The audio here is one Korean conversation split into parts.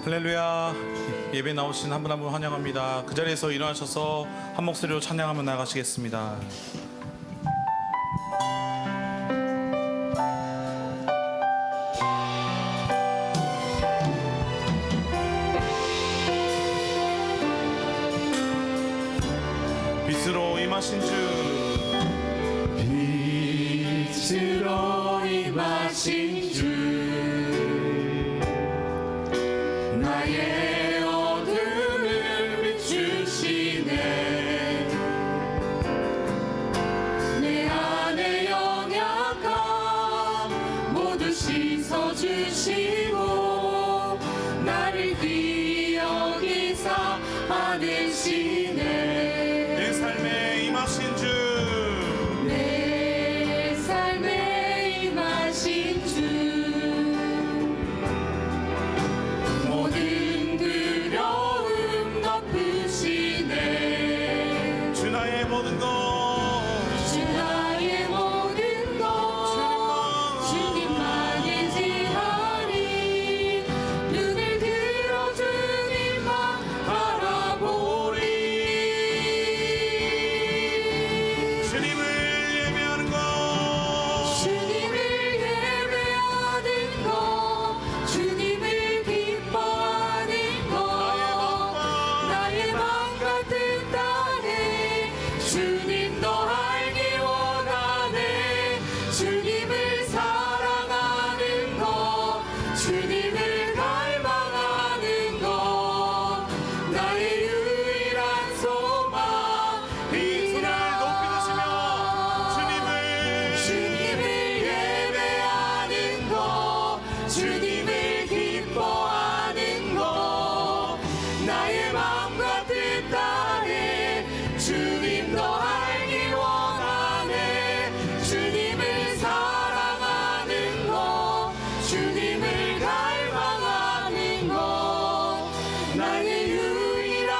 할렐루야. 예배 나오신 한 분 한 분 환영합니다. 그 자리에서 일어나셔서 한 목소리로 찬양하며 나가시겠습니다. 빛으로 임하신 주, 빛으로 임하신 주, 나의 어둠을 비추시네. 내 안의 연약함 모두 씻어주시고 나를 기억이사 받으시네. 내 삶에 임하신 주, 내 삶에 임하신 주, 모든 두려움 덮으시네. 주 나의 모든 것, 주 나의 모든 것 주님만 의지하리. 눈을 들어 주님만 바라보리. 주님을 예배하는 것, 주님을 예배하는 것, 주님을 기뻐하는 것, 나의 맘 같은 딸에 주님 더 알기 원하네. 주님을 사랑하는 것, 주님을 갈망하는 것, 나의 유일한 소망. 이 손을 높이 드시며 주님을 예배하는 것, 주님을 기뻐하는 것, 나의 마음 같은 딸에 주님 더 알기 원하네. 주님을 사랑하는 것, 주님을 갈망하는 것, 나의 유일한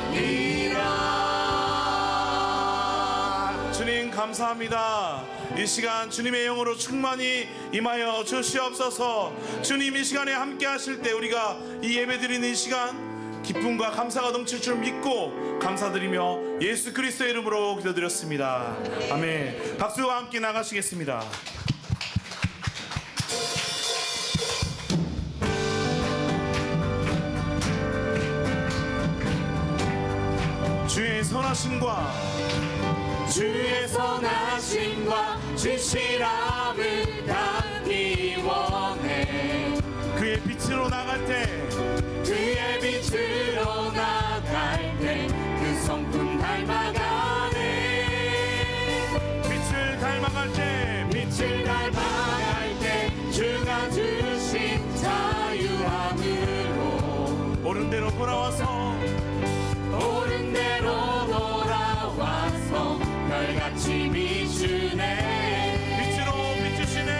소망이라. 주님 감사합니다. 이 시간 주님의 영으로 충만히 임하여 주시옵소서. 주님 이 시간에 함께 하실 때 우리가 이 예배 드리는 이 시간 기쁨과 감사가 넘칠 줄 믿고 감사드리며 예수 그리스도의 이름으로 기도드렸습니다. 아멘. 박수와 함께 나가시겠습니다. 주의 선하심과 주의 선하심과 진실함을 닿기 원해. 그의 빛으로 나갈 때 그의 빛으로 나갈 때 그 성품 닮아가네. 빛을 닮아갈 때 빛을 닮아갈 때 주가 주신 자유함으로 옳은 대로 돌아와서 옳은 대로 돌아와서 별같이 비추네. 빛으로 비추시네.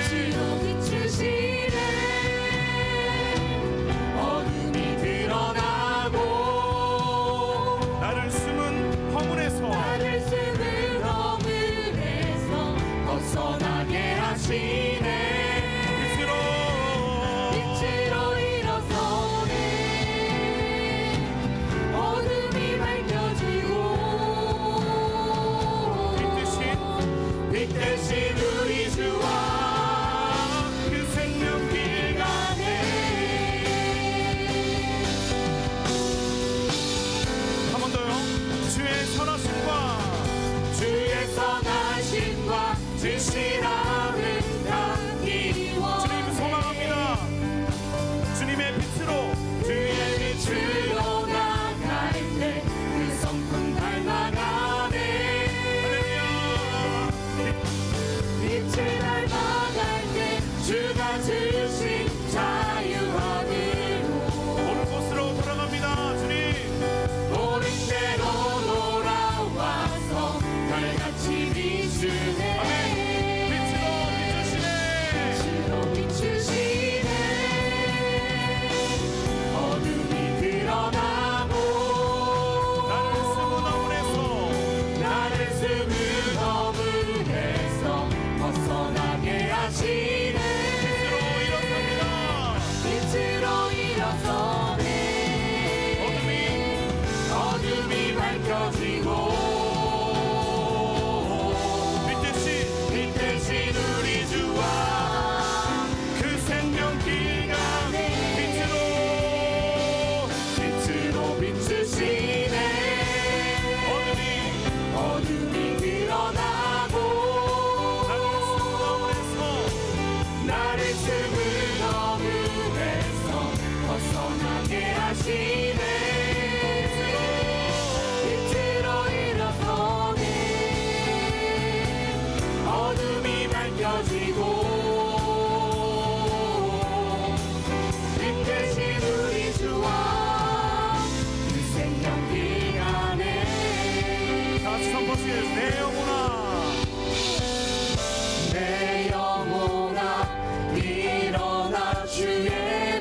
빛으로 비추시네. 어둠이 드러나고 나를 숨은 허물에서 나를 쓰는 허물에서 벗어나게 하시네. 빛으로 일어서네. 밝혀지고 빛 대신 우리 주와 그 생명길 가네 빛으로 비추시네 어둠이 드러나고 나를 숨은 어둠에서 벗어나게 하시네 빛으로 일어서네 어둠이 밝혀지고 빛 대신 우리 주와 그 생명길 안에 다 같이 선포하시겠습니다. 내 영혼아 내 영혼아 일어나 주의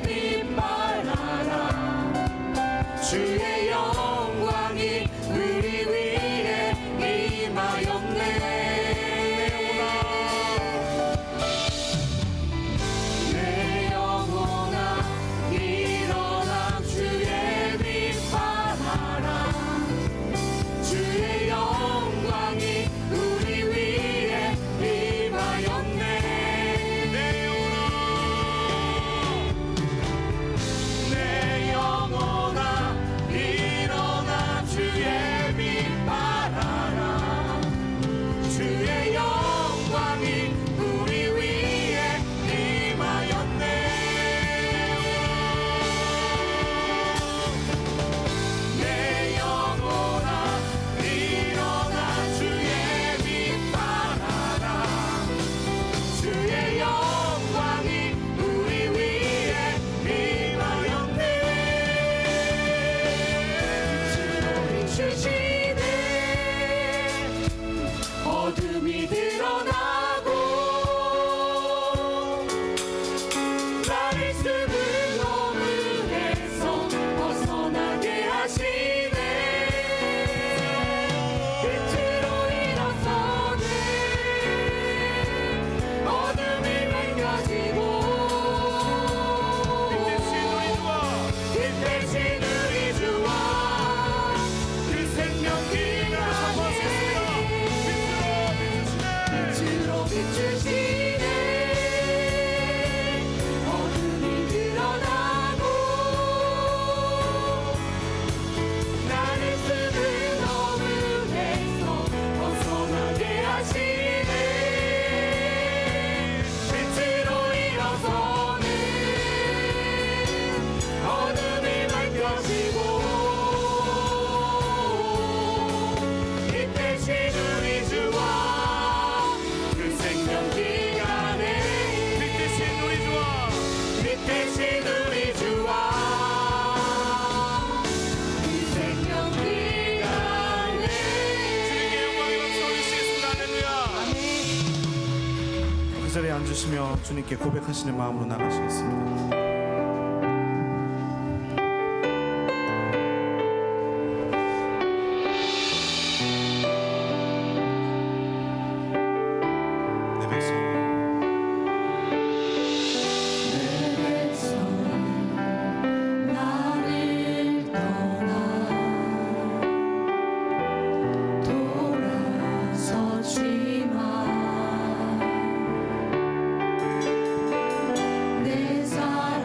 빛 발하라 주의 영광이 우리 위에 임하였네 내 영혼아 일어나 주의 빛 발하라 주의 영광이 우리 위에 임하였네 내 영혼아 일어나 주의 빛 발하라 주의 영광이 우리 위에 임하였네 내 영혼아 일어나 주의 빛 발하라 주의 영광이 우리 위에 임하였네 빛으로 비추시네 어둠이 드러나고 나를 숨은 어둠에서 벗어나게 하시네 빛으로 일어서네 어둠이 밝혀지고 빛 대신 우리 주와 그 생명길 가네 빛으로 비추시네 어둠이 드러나고 나를 숨은 어둠에서 벗어나게 하시네 빛으로 일어서네 어둠이 밝혀지고 빛 대신 우리 주와 그 생명길 가네 빛 대신 우리 주와 빛 대신 우리 주와 그 생명길 가네 주님께 영광의 박수 올리시겠습니다. 할렐루야. 그 자리에 앉으시며 주님께 고백하시는 마음으로 나가시겠습니다. 내 백성 내 백성 나를 떠나 돌아서지 마 내 사랑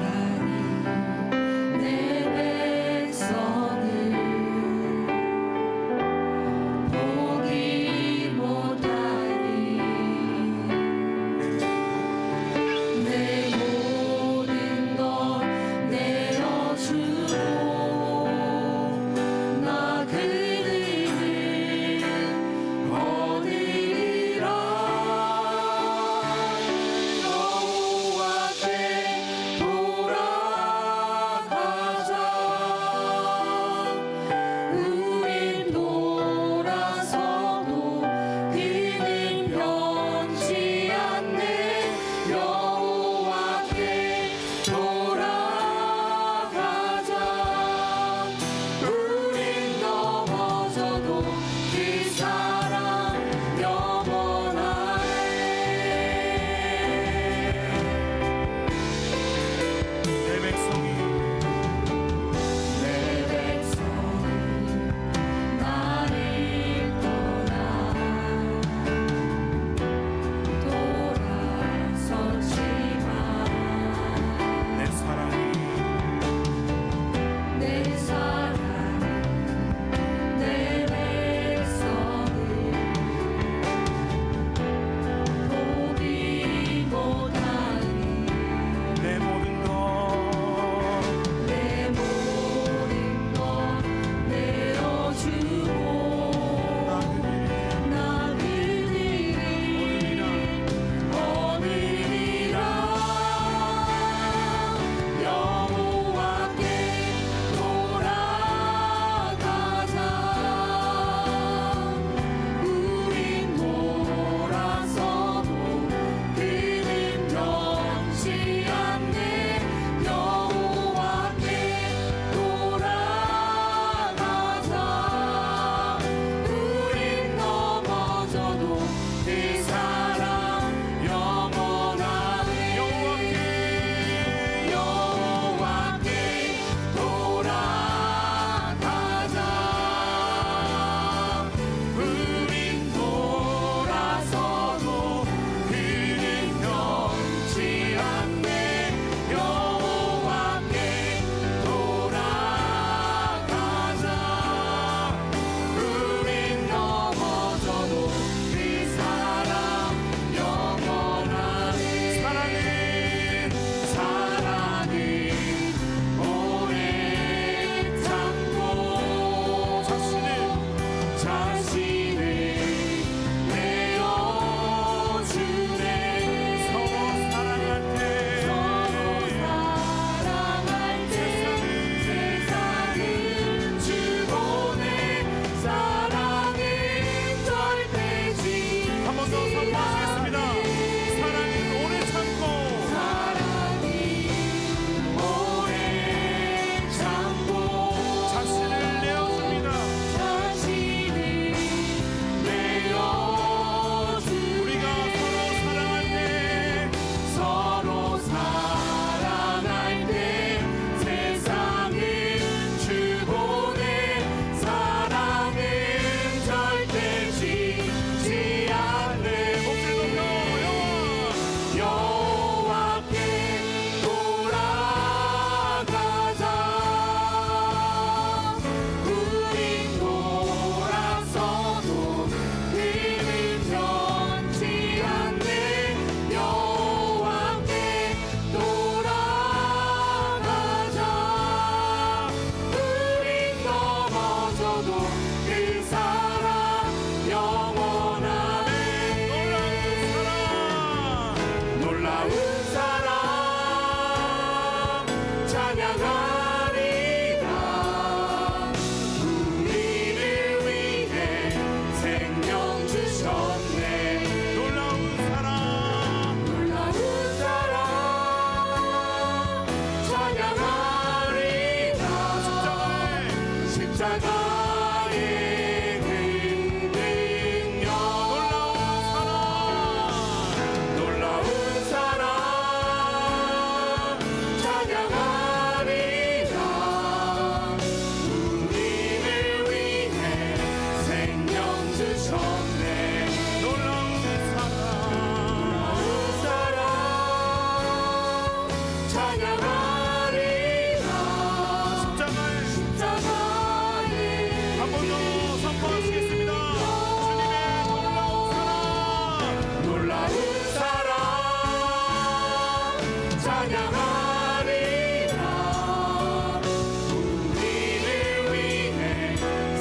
십자가의 그 능력 놀라운 사랑 찬양하리라 우리를 위해 생명 주셨네 놀라운 사랑 찬양하리라 십자가의 한 번 더 선포하시겠습니다. 주님의 놀라운 사랑 찬양하리라 우리를 위해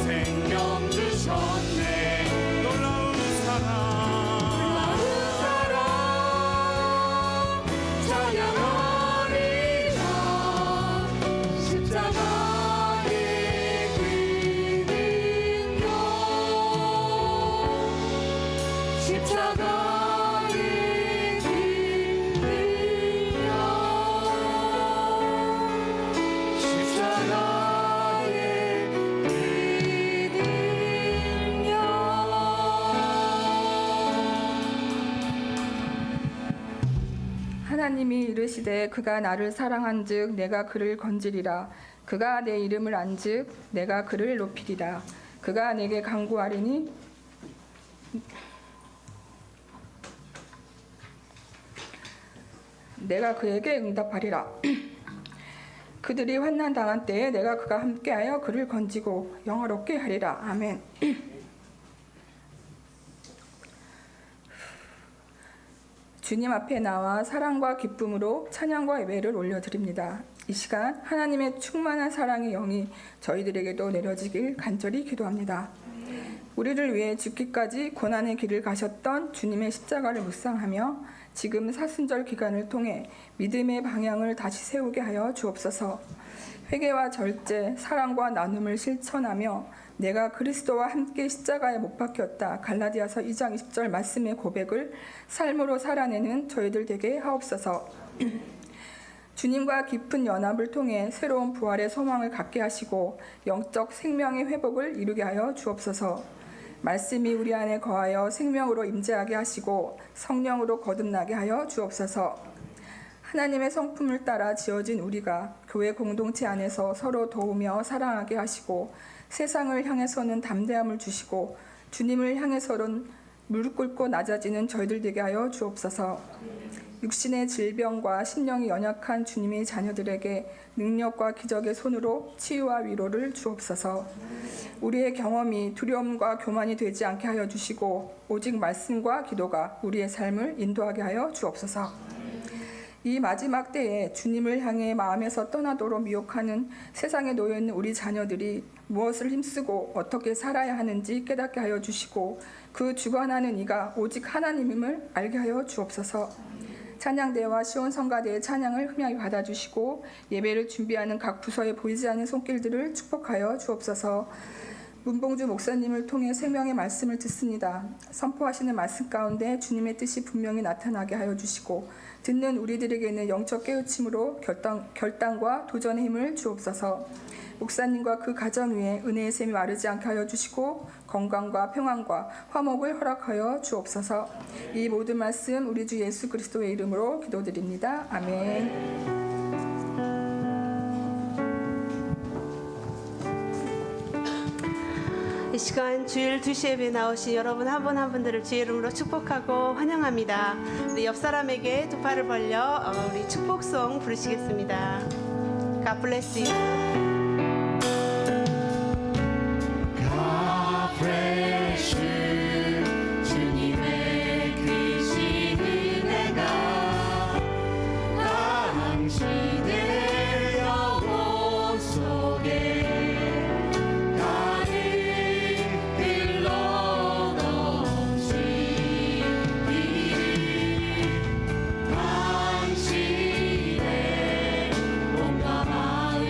생명 주셨네 놀라운 사랑 찬양하리라 십자가의 그 능력 십자가의 그 능력 십자가의 그 능력 하나님이 이르시되 그가 나를 사랑한즉 내가 그를 건지리라. 그가 내 이름을 안즉 내가 그를 높이리라. 그가 내게 간구하리니 내가 그에게 응답하리라. 그들이 환난 당한 때에 내가 그가 함께하여 그를 건지고 영화롭게 하리라. 아멘. 주님 앞에 나와 사랑과 기쁨으로 찬양과 예배를 올려드립니다. 이 시간 하나님의 충만한 사랑의 영이 저희들에게도 내려지길 간절히 기도합니다. 우리를 위해 죽기까지 고난의 길을 가셨던 주님의 십자가를 묵상하며 지금 사순절 기간을 통해 믿음의 방향을 다시 세우게 하여 주옵소서. 회개와 절제, 사랑과 나눔을 실천하며 내가 그리스도와 함께 십자가에 못 박혔다. 갈라디아서 2장 20절 말씀의 고백을 삶으로 살아내는 저희들 되게 하옵소서. 주님과 깊은 연합을 통해 새로운 부활의 소망을 갖게 하시고 영적 생명의 회복을 이루게 하여 주옵소서. 말씀이 우리 안에 거하여 생명으로 임재하게 하시고 성령으로 거듭나게 하여 주옵소서. 하나님의 성품을 따라 지어진 우리가 교회 공동체 안에서 서로 도우며 사랑하게 하시고 세상을 향해서는 담대함을 주시고 주님을 향해서는 무릎 꿇고 낮아지는 저희들 되게 하여 주옵소서. 육신의 질병과 심령이 연약한 주님의 자녀들에게 능력과 기적의 손으로 치유와 위로를 주옵소서. 우리의 경험이 두려움과 교만이 되지 않게 하여 주시고 오직 말씀과 기도가 우리의 삶을 인도하게 하여 주옵소서. 이 마지막 때에 주님을 향해 마음에서 떠나도록 미혹하는 세상에 놓여있는 우리 자녀들이 무엇을 힘쓰고 어떻게 살아야 하는지 깨닫게 하여 주시고 그 주관하는 이가 오직 하나님임을 알게 하여 주옵소서. 찬양대와 시온성가대의 찬양을 흠양히 받아주시고 예배를 준비하는 각 부서에 보이지 않는 손길들을 축복하여 주옵소서. 문봉주 목사님을 통해 생명의 말씀을 듣습니다. 선포하시는 말씀 가운데 주님의 뜻이 분명히 나타나게 하여 주시고 듣는 우리들에게는 영적 깨우침으로 결단과 도전의 힘을 주옵소서. 목사님과 그 가정 위에 은혜의 샘이 마르지 않게 하여 주시고 건강과 평안과 화목을 허락하여 주옵소서. 이 모든 말씀 우리 주 예수 그리스도의 이름으로 기도드립니다. 아멘. 이 시간 주일 2시 예배 나오신 여러분 한 분 한 분들을 주의 이름으로 축복하고 환영합니다. 우리 옆 사람에게 두 팔을 벌려 우리 축복송 부르시겠습니다. God bless you. God bless you. 주님의 크신 은혜가 당신의 영혼 속에 가득 흘러넘치기를 당신의 몸과 마음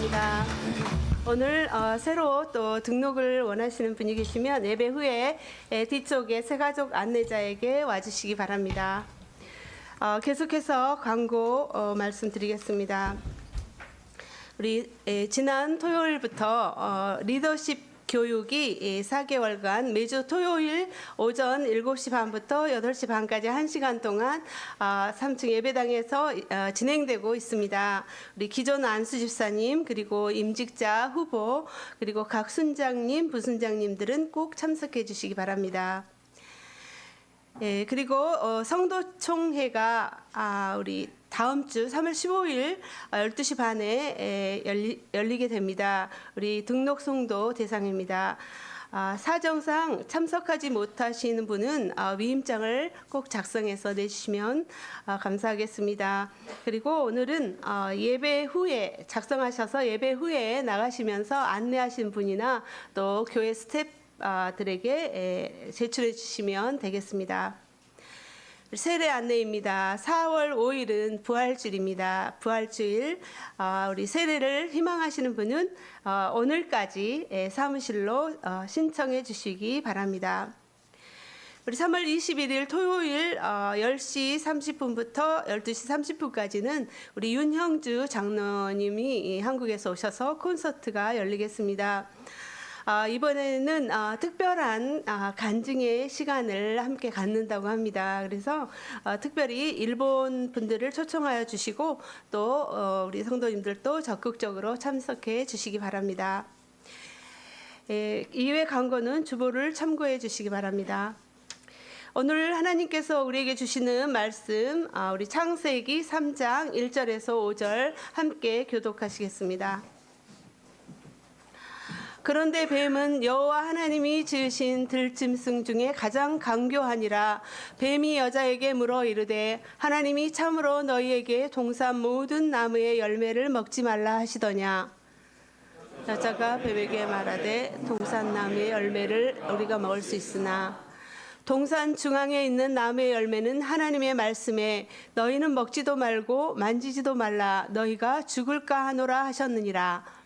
바랍니다. 오늘 새로 또 등록을 원하시는 분이 계시면 예배 후에 뒤쪽에 새가족 안내자에게 와주시기 바랍니다. 계속해서 광고 말씀드리겠습니다. 우리 지난 토요일부터 리더십 교육이 4개월간 매주 토요일 오전 7시 반부터 8시 반까지 1시간 동안 3층 예배당에서 진행되고 있습니다. 우리 기존 안수 집사님 그리고 임직자 후보 그리고 각 순장님 부순장님들은 꼭 참석해 주시기 바랍니다. 그리고 성도총회가 우리 다음 주 3월 15일 12시 반에 열리게 됩니다. 우리 등록 성도 대상입니다. 사정상 참석하지 못하시는 분은 위임장을 꼭 작성해서 내주시면 감사하겠습니다. 그리고 오늘은 예배 후에 작성하셔서 예배 후에 나가시면서 안내하신 분이나 또 교회 스태프들에게 제출해 주시면 되겠습니다. 세례 안내입니다. 4월 5일은 부활주일입니다. 부활주일 우리 세례를 희망하시는 분은 오늘까지 사무실로 신청해 주시기 바랍니다. 우리 3월 21일 토요일 10시 30분부터 12시 30분까지는 우리 윤형주 장로님이 한국에서 오셔서 콘서트가 열리겠습니다. 이번에는 특별한 간증의 시간을 함께 갖는다고 합니다. 그래서 특별히 일본 분들을 초청하여 주시고 또 우리 성도님들도 적극적으로 참석해 주시기 바랍니다. 이외 광고는 주보를 참고해 주시기 바랍니다. 오늘 하나님께서 우리에게 주시는 말씀 우리 창세기 3장 1절에서 5절 함께 교독하시겠습니다. 그런데 뱀은 여호와 하나님이 지으신 들짐승 중에 가장 강교하니라. 뱀이 여자에게 물어 이르되 하나님이 참으로 너희에게 동산 모든 나무의 열매를 먹지 말라 하시더냐. 여자가 뱀에게 말하되 동산 나무의 열매를 우리가 먹을 수 있으나 동산 중앙에 있는 나무의 열매는 하나님의 말씀에 너희는 먹지도 말고 만지지도 말라 너희가 죽을까 하노라 하셨느니라.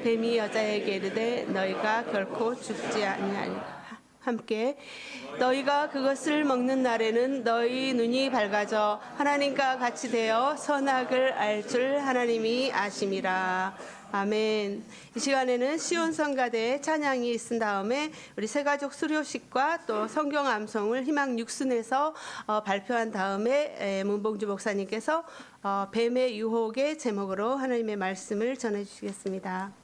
뱀이 여자에게 이르되 너희가 결코 죽지 아니하리라. 함께 너희가 그것을 먹는 날에는 너희 눈이 밝아져 하나님과 같이 되어 선악을 알 줄 하나님이 아심이라. 아멘. 이 시간에는 시온성가대의 찬양이 있은 다음에 우리 새가족 수료식과 또 성경 암송을 희망 육순에서 발표한 다음에 문봉주 목사님께서 뱀의 유혹의 제목으로 하나님의 말씀을 전해주시겠습니다.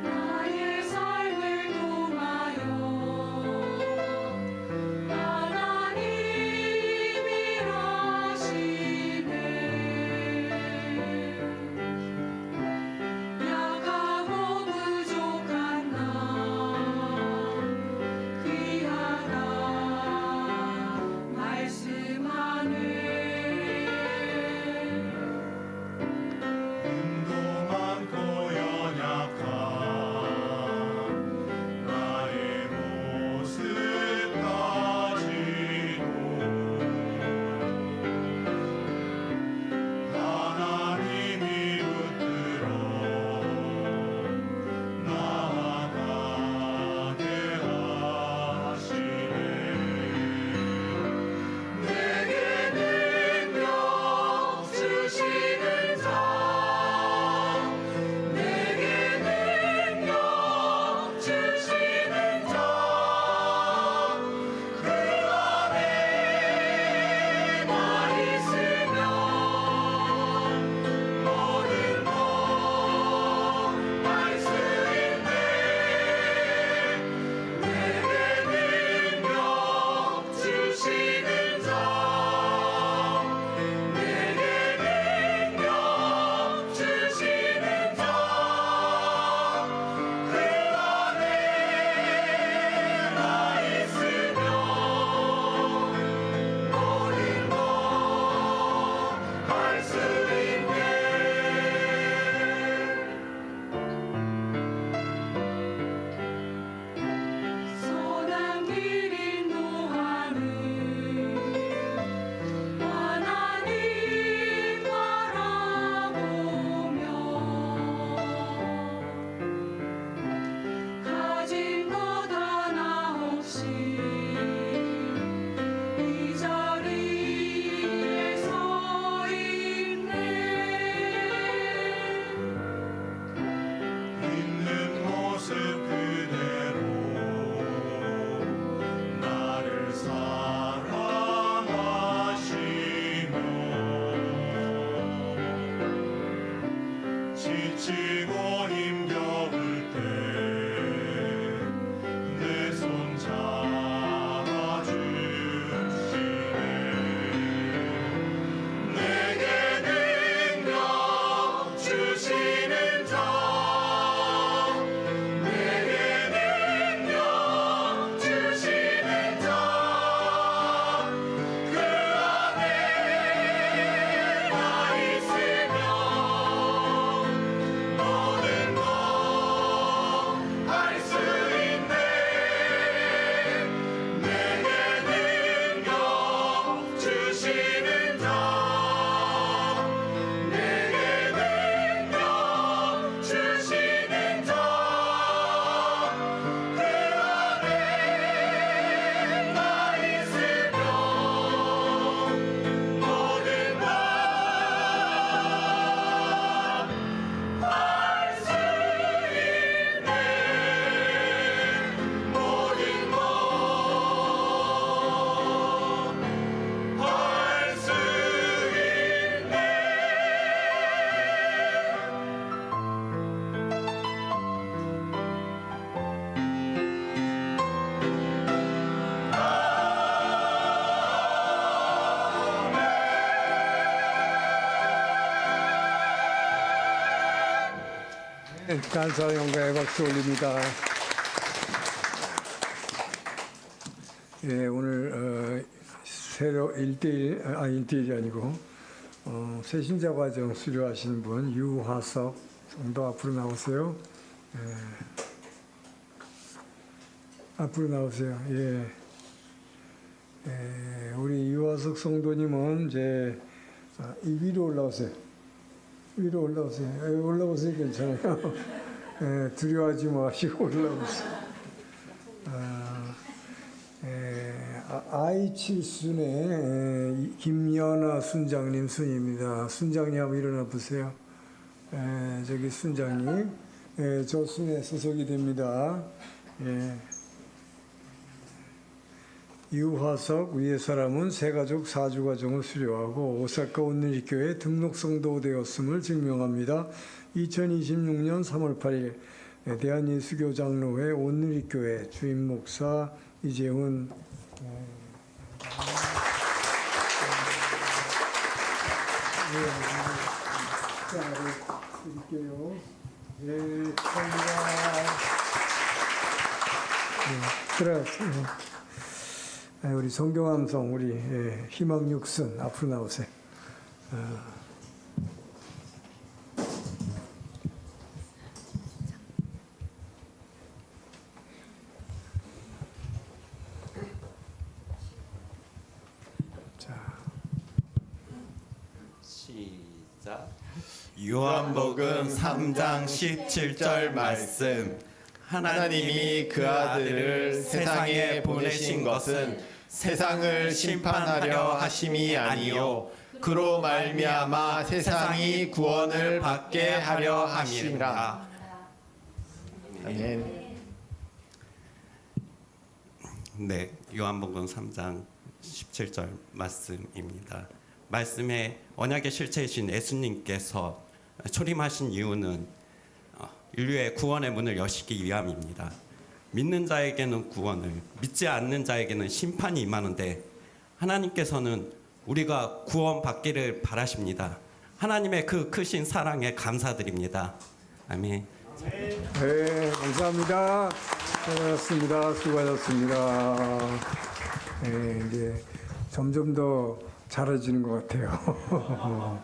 나의 삶을 통하여 하나님이 일하시네. 약하고 부족한 나 감사와 영광의 박수 올립니다. 예, 오늘 새로 1대1이 아니고 새신자 과정 수료하시는 분 유화석 성도 앞으로 나오세요. 앞으로 나오세요. 예. 우리 유화석 성도님은 이제 이 위로 올라오세요. 위로 올라오세요. 올라오세요. 괜찮아요. 두려워하지 마시고 올라오세요. 아이칠순의 김연아 순장님 순입니다. 순장님 한번 일어나 보세요. 저기 순장님, 저 순에 소속이 됩니다. 유화석 위의 사람은 새가족 사주과정을 수료하고 오사카 온누리교회 등록성도 되었음을 증명합니다. 2026년 3월 8일 대한예수교장로회 온누리교회 주임 목사 이재훈 드릴게요. 감사합니다. 들어가세요. 우리 성경함성 우리 희망 육순 앞으로 나오세요. 시작. 요한복음 3장 17절 말씀. 하나님이 그 아들을 세상에 보내신 것은 세상을 심판하려 하심이 아니요 그로 말미암아 세상이 구원을 받게 하려 함이라. 아멘. 네, 요한복음 3장 17절 말씀입니다. 말씀에 언약의 실체이신 예수님께서 초림하신 이유는 인류의 구원의 문을 여시기 위함입니다. 믿는 자에게는 구원을, 믿지 않는 자에게는 심판이 임하는데 하나님께서는 우리가 구원받기를 바라십니다. 하나님의 그 크신 사랑에 감사드립니다. 아멘. 네, 감사합니다. 수고하셨습니다. 수고하셨습니다. 이제 점점 더 잘해지는 것 같아요.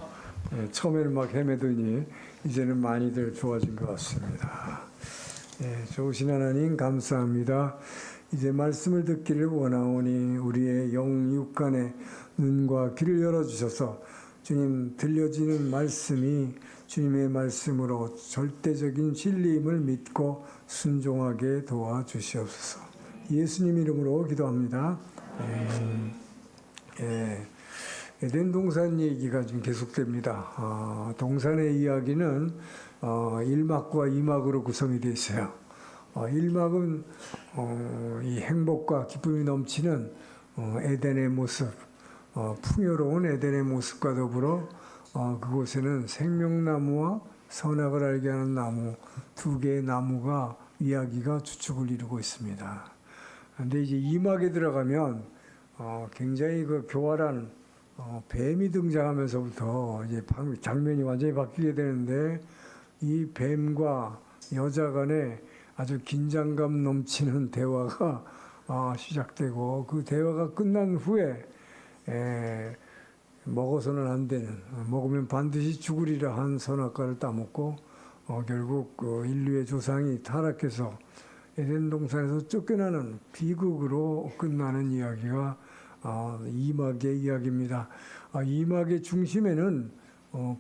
처음에는 막 헤매더니 이제는 많이들 좋아진 것 같습니다. 좋으신 하나님 감사합니다. 이제 말씀을 듣기를 원하오니 우리의 영육간의 눈과 귀를 열어주셔서 주님 들려지는 말씀이 주님의 말씀으로 절대적인 진리임을 믿고 순종하게 도와주시옵소서. 예수님 이름으로 기도합니다. 에덴 동산 얘기가 좀 계속됩니다. 동산의 이야기는 1막과 2막으로 구성이 되어 있어요. 1막은 이 행복과 기쁨이 넘치는 에덴의 모습, 풍요로운 에덴의 모습과 더불어 그곳에는 생명나무와 선악을 알게 하는 나무, 두 개의 나무가 이야기가 주축을 이루고 있습니다. 그런데 이제 2막에 들어가면 굉장히 그 교활한 뱀이 등장하면서부터 이제 장면이 완전히 바뀌게 되는데 이 뱀과 여자 간에 아주 긴장감 넘치는 대화가 시작되고 그 대화가 끝난 후에 먹어서는 안 되는 먹으면 반드시 죽으리라 한 선악과를 따먹고 결국 그 인류의 조상이 타락해서 에덴 동산에서 쫓겨나는 비극으로 끝나는 이야기가 2막의 이야기입니다. 2막의 중심에는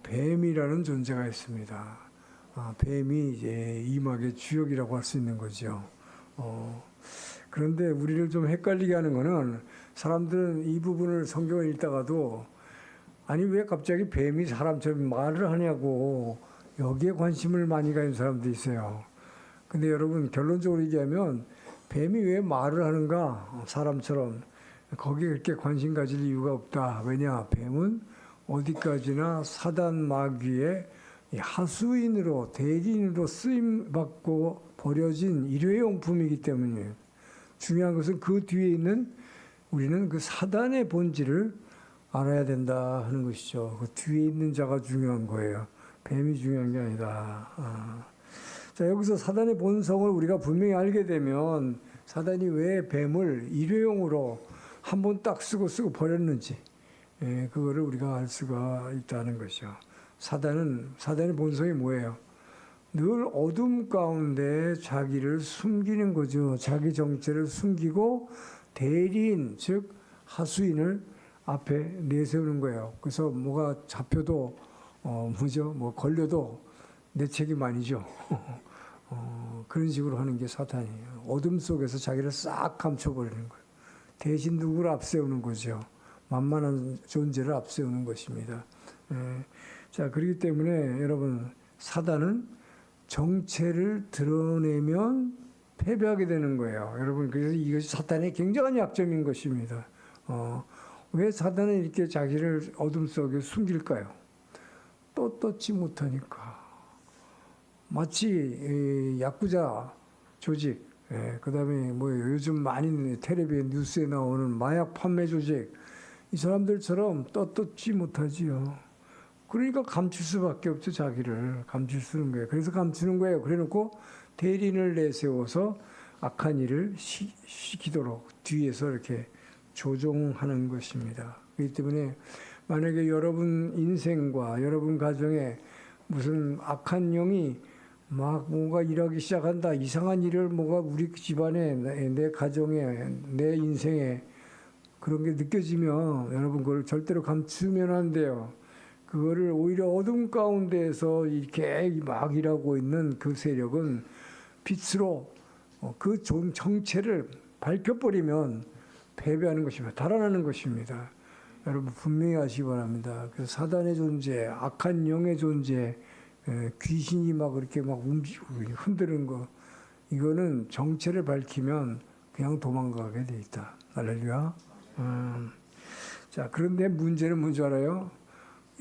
뱀이라는 존재가 있습니다. 뱀이 이제 2막의 주역이라고 할 수 있는 거죠. 그런데 우리를 좀 헷갈리게 하는 거는 사람들은 이 부분을 성경을 읽다가도 아니 왜 갑자기 뱀이 사람처럼 말을 하냐고 여기에 관심을 많이 가진 사람도 있어요. 근데 여러분 결론적으로 얘기하면 뱀이 왜 말을 하는가 사람처럼 거기에 그렇게 관심 가질 이유가 없다. 왜냐 뱀은 어디까지나 사단 마귀의 하수인으로 대리인으로 쓰임받고 버려진 일회용품이기 때문이에요. 중요한 것은 그 뒤에 있는 우리는 그 사단의 본질을 알아야 된다 하는 것이죠. 그 뒤에 있는 자가 중요한 거예요. 뱀이 중요한 게 아니다. 자, 여기서 사단의 본성을 우리가 분명히 알게 되면 사단이 왜 뱀을 일회용으로 한 번 딱 쓰고 버렸는지 그거를 우리가 알 수가 있다는 것이죠. 사단의 본성이 뭐예요? 늘 어둠 가운데 자기를 숨기는 거죠. 자기 정체를 숨기고 대리인 즉 하수인을 앞에 내세우는 거예요. 그래서 뭐가 잡혀도 뭐 걸려도 내 책임 아니죠. 그런 식으로 하는 게 사탄이에요. 어둠 속에서 자기를 싹 감춰버리는 거예요. 대신 누구를 앞세우는 거죠. 만만한 존재를 앞세우는 것입니다. 자, 그렇기 때문에 여러분 사단은 정체를 드러내면 패배하게 되는 거예요. 여러분 그래서 이것이 사탄의 굉장한 약점인 것입니다. 왜 사단은 이렇게 자기를 어둠 속에 숨길까요? 떳떳지 못하니까. 마치 야쿠자 조직, 그다음에 뭐 요즘 많이 텔레비전 뉴스에 나오는 마약 판매 조직, 이 사람들처럼 떳떳지 못하지요. 그러니까 감출 수밖에 없죠. 자기를 감출 수는 거예요. 그래서 감추는 거예요. 그래놓고 대리인을 내세워서 악한 일을 시키도록 뒤에서 이렇게 조종하는 것입니다. 그렇기 때문에 만약에 여러분 인생과 여러분 가정에 무슨 악한 영이 막 뭔가 일하기 시작한다. 이상한 일을 뭐가 우리 집안에 내 가정에 내 인생에 그런 게 느껴지면 여러분 그걸 절대로 감추면 안 돼요. 그거를 오히려 어둠 가운데에서 이렇게 막 일하고 있는 그 세력은 빛으로 그 정체를 밝혀버리면 패배하는 것입니다. 달아나는 것입니다. 여러분 분명히 아시기 바랍니다. 그 사단의 존재, 악한 영의 존재, 귀신이 막 그렇게 막 흔드는 거, 이거는 정체를 밝히면 그냥 도망가게 돼 있다. 할렐루야. 자, 그런데 문제는 뭔지 알아요?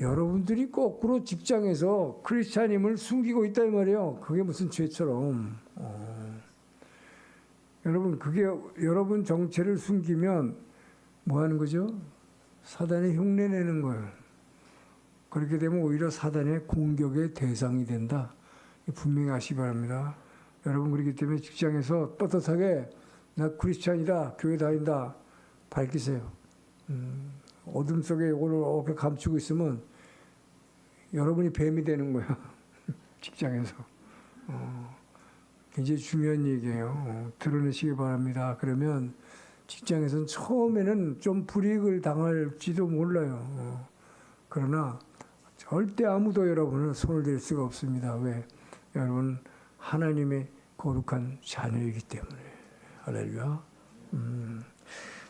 여러분들이 거꾸로 직장에서 크리스찬임을 숨기고 있다 이 말이에요. 그게 무슨 죄처럼. 여러분 그게 여러분 정체를 숨기면 뭐 하는 거죠? 사단의 흉내 내는 거예요. 그렇게 되면 오히려 사단의 공격의 대상이 된다. 분명히 아시기 바랍니다. 여러분 그렇기 때문에 직장에서 떳떳하게 나 크리스찬이다, 교회 다닌다 밝히세요. 어둠 속에 이걸 이렇게 감추고 있으면 여러분이 뱀이 되는 거야. 직장에서. 굉장히 중요한 얘기예요. 드러내시기 바랍니다. 그러면 직장에서는 처음에는 좀 불이익을 당할지도 몰라요. 그러나 절대 아무도 여러분을 손을 댈 수가 없습니다. 왜? 여러분 하나님의 거룩한 자녀이기 때문에. 할렐루야.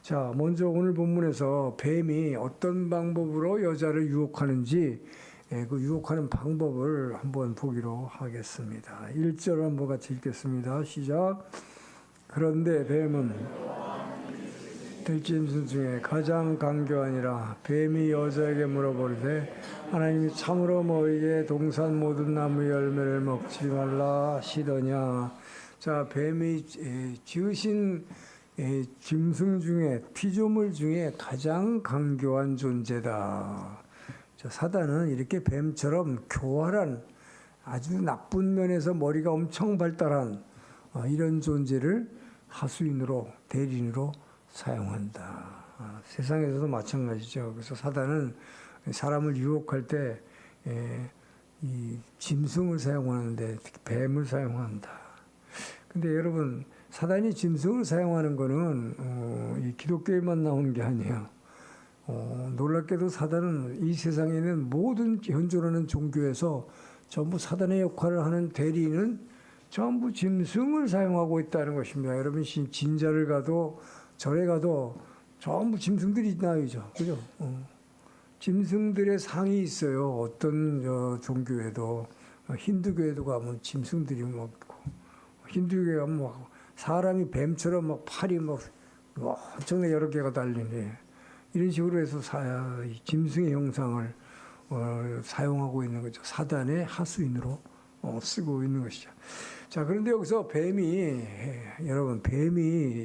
자, 먼저 오늘 본문에서 뱀이 어떤 방법으로 여자를 유혹하는지 그 유혹하는 방법을 한번 보기로 하겠습니다. 1절 한번 같이 읽겠습니다. 시작. 그런데 뱀은 들짐승 중에 가장 강교하니라. 뱀이 여자에게 물어보르되 하나님이 참으로 너희에게 동산 모든 나무 열매를 먹지 말라 하시더냐. 자, 뱀이 지으신 짐승 중에 피조물 중에 가장 강교한 존재다. 자, 사단은 이렇게 뱀처럼 교활한 아주 나쁜 면에서 머리가 엄청 발달한 이런 존재를 하수인으로 대리인으로 사용한다. 세상에서도 마찬가지죠. 그래서 사단은 사람을 유혹할 때 이 짐승을 사용하는데 특히 뱀을 사용한다. 근데 여러분 사단이 짐승을 사용하는 거는 이 기독교에만 나오는 게 아니에요. 놀랍게도 사단은 이 세상에 있는 모든 현존하는 종교에서 전부 사단의 역할을 하는 대리인은 전부 짐승을 사용하고 있다는 것입니다. 여러분 진자를 가도 절에 가도 전부 짐승들이 나오죠. 그죠? 짐승들의 상이 있어요. 어떤 종교에도 힌두교에도 가면 짐승들이 막 있고 힌두교에 가면 막 사람이 뱀처럼 막 팔이 막 엄청나게 여러 개가 달리네. 이런 식으로 해서 짐승의 형상을 사용하고 있는 거죠. 사단의 하수인으로 쓰고 있는 것이죠. 자, 그런데 여기서 뱀이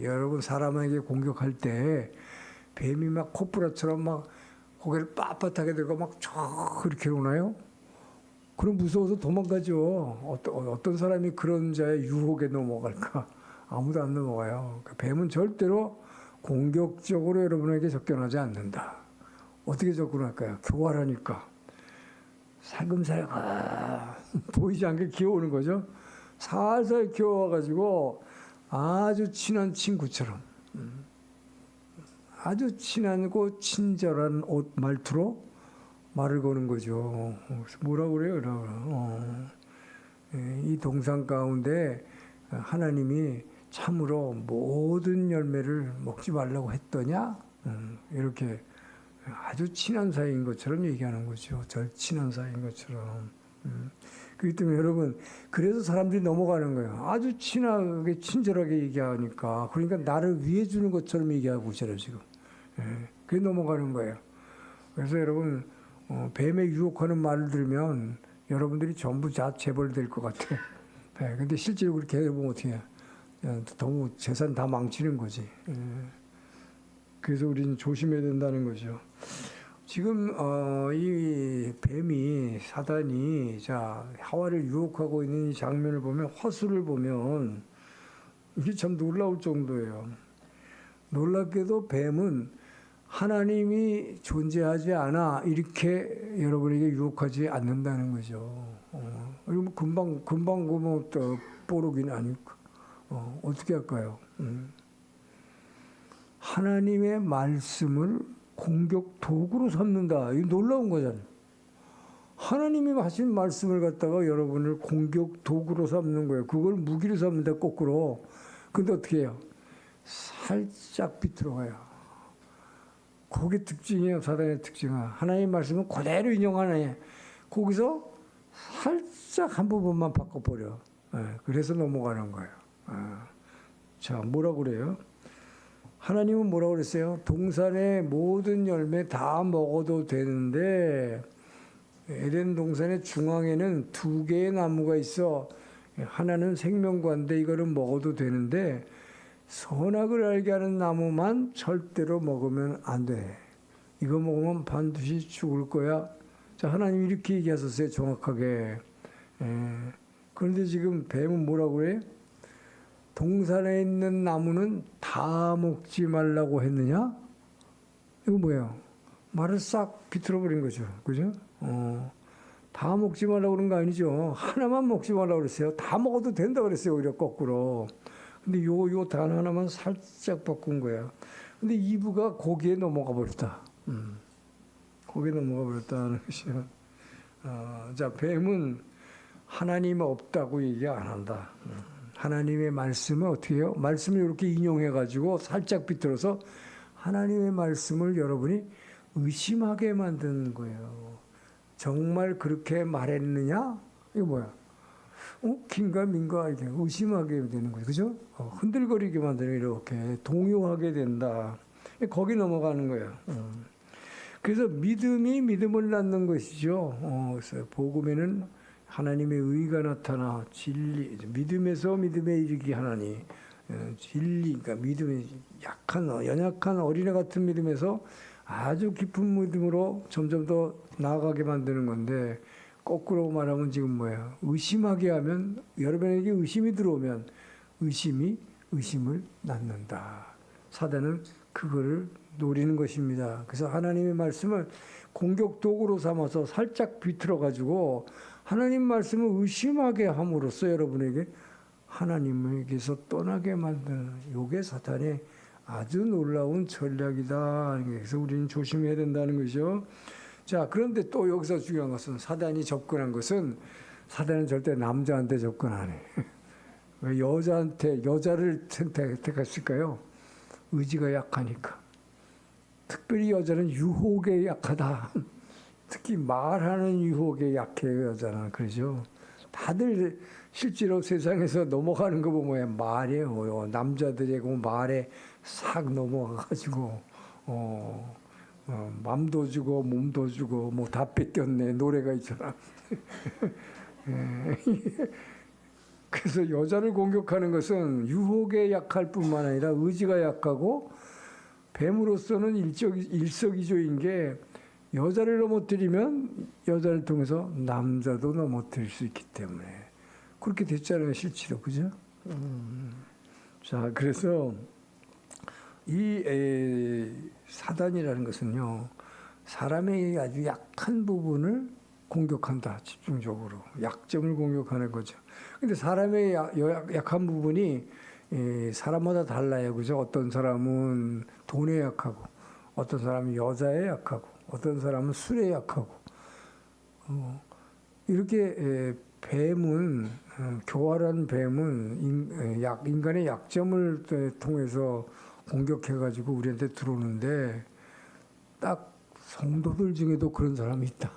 여러분 사람에게 공격할 때 뱀이 막 코브라처럼 막 고개를 빳빳하게 들고 막 쫙 그렇게 오나요? 그럼 무서워서 도망가죠. 어떤 사람이 그런 자의 유혹에 넘어갈까? 아무도 안 넘어가요. 뱀은 절대로 공격적으로 여러분에게 접견하지 않는다. 어떻게 접근할까요? 교활하니까. 살금살금 보이지 않게 기어오는 거죠. 살살 기어와가지고 아주 친한 친구처럼 아주 친하고 친절한 말투로 말을 거는 거죠. 뭐라고 그래요? 이 동상 가운데 하나님이 참으로 모든 열매를 먹지 말라고 했더냐? 이렇게 아주 친한 사이인 것처럼 얘기하는 거죠. 절친한 사이인 것처럼. 그렇기 때문에 여러분, 그래서 사람들이 넘어가는 거예요. 아주 친하게 친절하게 얘기하니까. 그러니까 나를 위해 주는 것처럼 얘기하고 있잖아요, 지금. 그게 넘어가는 거예요. 그래서 여러분, 뱀의 유혹하는 말을 들으면 여러분들이 전부 다 재벌될 것 같아요. 근데 실제로 그렇게 해보면 어떻게 해요? 너무 재산 다 망치는 거지. 그래서 우리는 조심해야 된다는 거죠. 지금 이 뱀이 사단이 하와를 유혹하고 있는 이 장면을 보면 화수를 보면 이게 참 놀라울 정도예요. 놀랍게도 뱀은 하나님이 존재하지 않아 이렇게 여러분에게 유혹하지 않는다는 거죠. 그리고 금방 보면 또 뽀록이는 아니까 어떻게 할까요? 하나님의 말씀을 공격 도구로 삼는다. 이 놀라운 거잖아요. 하나님이 하신 말씀을 갖다가 여러분을 공격 도구로 삼는 거예요. 그걸 무기로 삼는다, 거꾸로. 근데 어떻게 해요? 살짝 비틀어가요. 그게 특징이에요, 사단의 특징은. 하나님의 말씀은 그대로 인용하네. 거기서 살짝 한 부분만 바꿔버려. 그래서 넘어가는 거예요. 자, 뭐라고 그래요? 하나님은 뭐라고 그랬어요? 동산의 모든 열매 다 먹어도 되는데 에덴 동산의 중앙에는 2개의 나무가 있어. 하나는 생명과인데 이거는 먹어도 되는데 선악을 알게 하는 나무만 절대로 먹으면 안 돼. 이거 먹으면 반드시 죽을 거야. 자, 하나님이 이렇게 얘기하셨어요, 정확하게. 그런데 지금 뱀은 뭐라고 그래? 동산에 있는 나무는 다 먹지 말라고 했느냐? 이거 뭐예요? 말을 싹 비틀어버린 거죠. 그죠? 다 먹지 말라고 그런 거 아니죠. 하나만 먹지 말라고 그랬어요. 다 먹어도 된다 그랬어요. 오히려 거꾸로. 근데 요 단 하나만 살짝 바꾼 거야. 근데 이브가 거기에 넘어가 버렸다. 거기에 넘어가 버렸다는 것이요. 자, 뱀은 하나님 없다고 얘기 안 한다. 하나님의 말씀을 어떻게 해요? 말씀을 이렇게 인용해가지고 살짝 비틀어서 하나님의 말씀을 여러분이 의심하게 만드는 거예요. 정말 그렇게 말했느냐? 이거 뭐야? 긴가 민가 이렇게 의심하게 되는 거죠. 그죠? 흔들거리게 만드는 이렇게 동요하게 된다. 거기 넘어가는 거예요. 그래서 믿음이 믿음을 낳는 것이죠. 그래서 복음에는 하나님의 의가 나타나 진리, 믿음에서 믿음에 이르기 하나니 진리, 그러니까 믿음이 연약한 어린애 같은 믿음에서 아주 깊은 믿음으로 점점 더 나아가게 만드는 건데 거꾸로 말하면 지금 뭐예요? 의심하게 하면 여러분에게 의심이 들어오면 의심이 의심을 낳는다. 사단은 그거를 노리는 것입니다. 그래서 하나님의 말씀을 공격 도구로 삼아서 살짝 비틀어 가지고 하나님 말씀을 의심하게 함으로써 여러분에게 하나님에게서 떠나게 만드는 요게 사탄의 아주 놀라운 전략이다. 그래서 우리는 조심해야 된다는 거죠. 자, 그런데 또 여기서 중요한 것은 사단이 접근한 것은 사단은 절대 남자한테 접근 안 해. 왜 여자를 택했을까요? 의지가 약하니까. 특별히 여자는 유혹에 약하다. 특히 말하는 유혹에 약해요, 여자는. 그러죠. 다들 실제로 세상에서 넘어가는 거 보면 말이에요. 남자들의 그 말에 싹 넘어가가지고 맘도 주고 몸도 주고 뭐 다 뺏겼네 노래가 있잖아. 그래서 여자를 공격하는 것은 유혹에 약할 뿐만 아니라 의지가 약하고 뱀으로서는 일석이조인 게 여자를 넘어뜨리면 여자를 통해서 남자도 넘어뜨릴 수 있기 때문에 그렇게 됐잖아요, 실제로. 그죠? 자, 그래서 이 사단이라는 것은요, 사람의 아주 약한 부분을 공격한다, 집중적으로. 약점을 공격하는 거죠. 근데 사람의 약한 부분이 사람마다 달라요. 그죠? 어떤 사람은 돈에 약하고, 어떤 사람은 여자에 약하고, 어떤 사람은 술에 약하고. 이렇게 뱀은, 교활한 뱀은 인간의 약점을 통해서 공격해가지고 우리한테 들어오는데, 딱 성도들 중에도 그런 사람이 있다.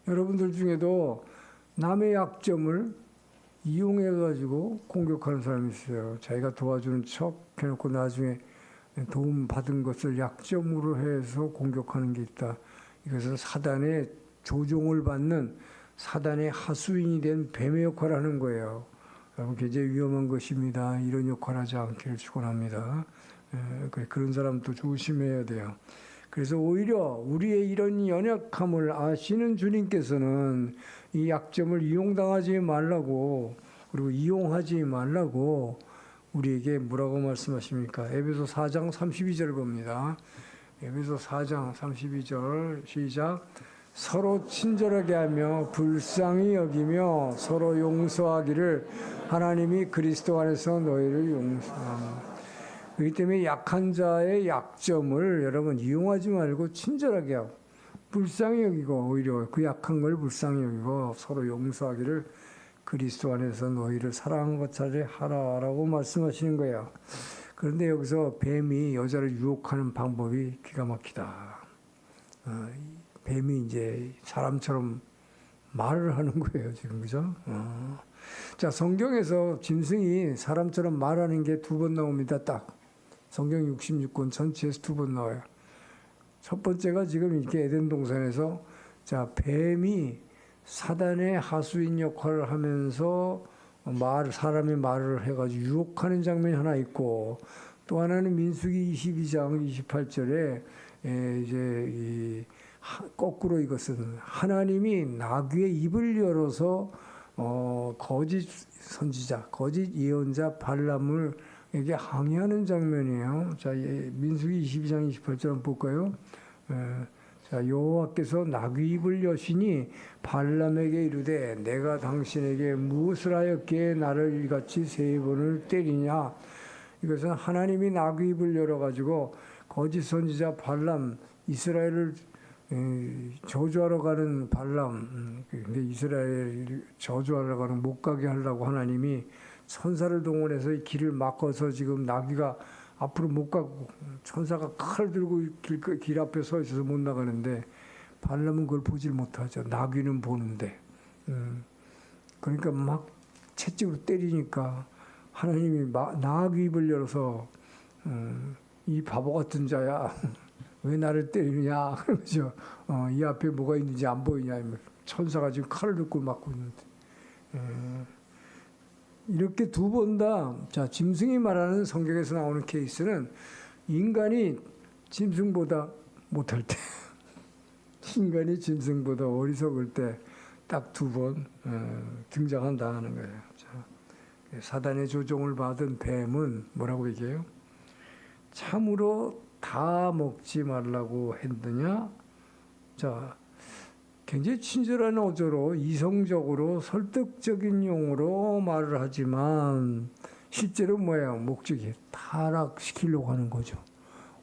여러분들 중에도 남의 약점을 이용해가지고 공격하는 사람이 있어요. 자기가 도와주는 척 해놓고 나중에 도움 받은 것을 약점으로 해서 공격하는 게 있다. 이것은 사단의 조종을 받는 사단의 하수인이 된 뱀의 역할을 하는 거예요. 여러분, 굉장히 위험한 것입니다. 이런 역할을 하지 않기를 축원합니다. 그런 사람도 조심해야 돼요. 그래서 오히려 우리의 이런 연약함을 아시는 주님께서는 이 약점을 이용당하지 말라고, 그리고 이용하지 말라고 우리에게 뭐라고 말씀하십니까? 에베소 4장 32절 봅니다. 에베소 4장 32절 시작. 서로 친절하게 하며 불쌍히 여기며 서로 용서하기를 하나님이 그리스도 안에서 너희를 용서합니다. 그렇기 때문에 약한 자의 약점을 여러분 이용하지 말고 친절하게 하고 불쌍히 여기고, 오히려 그 약한 걸 불쌍히 여기고 서로 용서하기를 그리스도 안에서 너희를 사랑한 것처럼 하라라고 말씀하시는 거예요. 그런데 여기서 뱀이 여자를 유혹하는 방법이 기가 막히다. 뱀이 이제 사람처럼 말을 하는 거예요, 지금. 그죠? 자, 성경에서 짐승이 사람처럼 말하는 게 2번 나옵니다. 딱. 성경 66권 전체에서 2번 나와요. 첫 번째가 지금 이렇게 에덴 동산에서, 자, 뱀이 사단의 하수인 역할을 하면서 사람의 말을 해가지고 유혹하는 장면이 하나 있고, 또 하나는 민수기 22장 28절에 이제 거꾸로 이것은 하나님이 나귀의 입을 열어서 거짓 선지자, 거짓 예언자 발람을 이게 항의하는 장면이에요. 자, 민수기 22장 28절 한번 볼까요? 자, 여호와께서 나귀 입을 여시니 발람에게 이르되 내가 당신에게 무엇을 하였기에 나를 이같이 3번을 때리냐. 이것은 하나님이 나귀 입을 열어가지고 거짓 선지자 발람, 이스라엘을 저주하러 가는 발람, 근데 이스라엘 저주하러 가는 못 가게 하려고 하나님이 천사를 동원해서 이 길을 막아서 지금 나귀가 앞으로 못 가고 천사가 칼을 들고 길 앞에 서 있어서 못 나가는데 발람은 그걸 보질 못하죠. 나귀는 보는데. 그러니까 막 채찍으로 때리니까 하나님이 나귀 입을 열어서 이 바보 같은 자야. 왜 나를 때리느냐. 그러죠. 이 앞에 뭐가 있는지 안 보이냐. 천사가 지금 칼을 들고 막고 있는데. 이렇게 2번 다, 자, 짐승이 말하는 성경에서 나오는 케이스는 인간이 짐승보다 못할 때, 인간이 짐승보다 어리석을 때 딱 2번 등장한다 하는 거예요. 자, 사단의 조종을 받은 뱀은 뭐라고 얘기해요? 참으로 다 먹지 말라고 했느냐? 자, 굉장히 친절한 어조로 이성적으로 설득적인 용어로 말을 하지만 실제로 뭐예요? 목적이 타락시키려고 하는 거죠.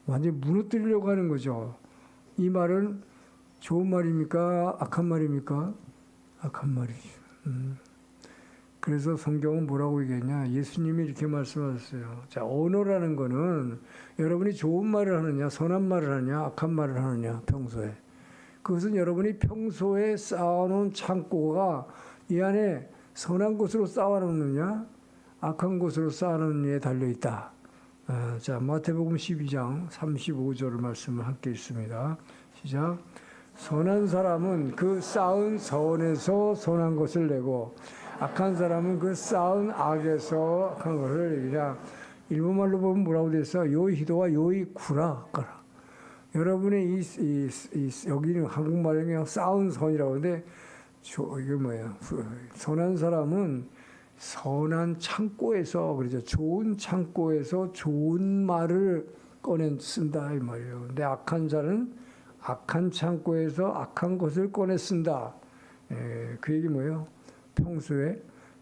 완전히 무너뜨리려고 하는 거죠. 이 말은 좋은 말입니까? 악한 말입니까? 악한 말이죠. 그래서 성경은 뭐라고 얘기했냐? 예수님이 이렇게 말씀하셨어요. 자, 언어라는 거는 여러분이 좋은 말을 하느냐, 선한 말을 하느냐, 악한 말을 하느냐, 평소에. 그것은 여러분이 평소에 쌓아놓은 창고가 이 안에 선한 것으로 쌓아놓느냐 악한 것으로 쌓아놓느냐에 달려있다. 자, 마태복음 12장 35절 말씀을 함께 읽습니다. 시작. 선한 사람은 그 쌓은 선에서 선한 것을 내고 악한 사람은 그 쌓은 악에서 악한 것을 내리라. 일본말로 보면 뭐라고 돼 있어? 요히 히도와 요히 구라. 여러분의 여기는 한국말에 그냥 쌓은 선이라고 하는데 이게 뭐예요? 선한 사람은 선한 창고에서 그러죠. 좋은 창고에서 좋은 말을 꺼내 쓴다 이 말이에요. 근데 악한 자는 악한 창고에서 악한 것을 꺼내 쓴다. 그 얘기 뭐예요? 평소에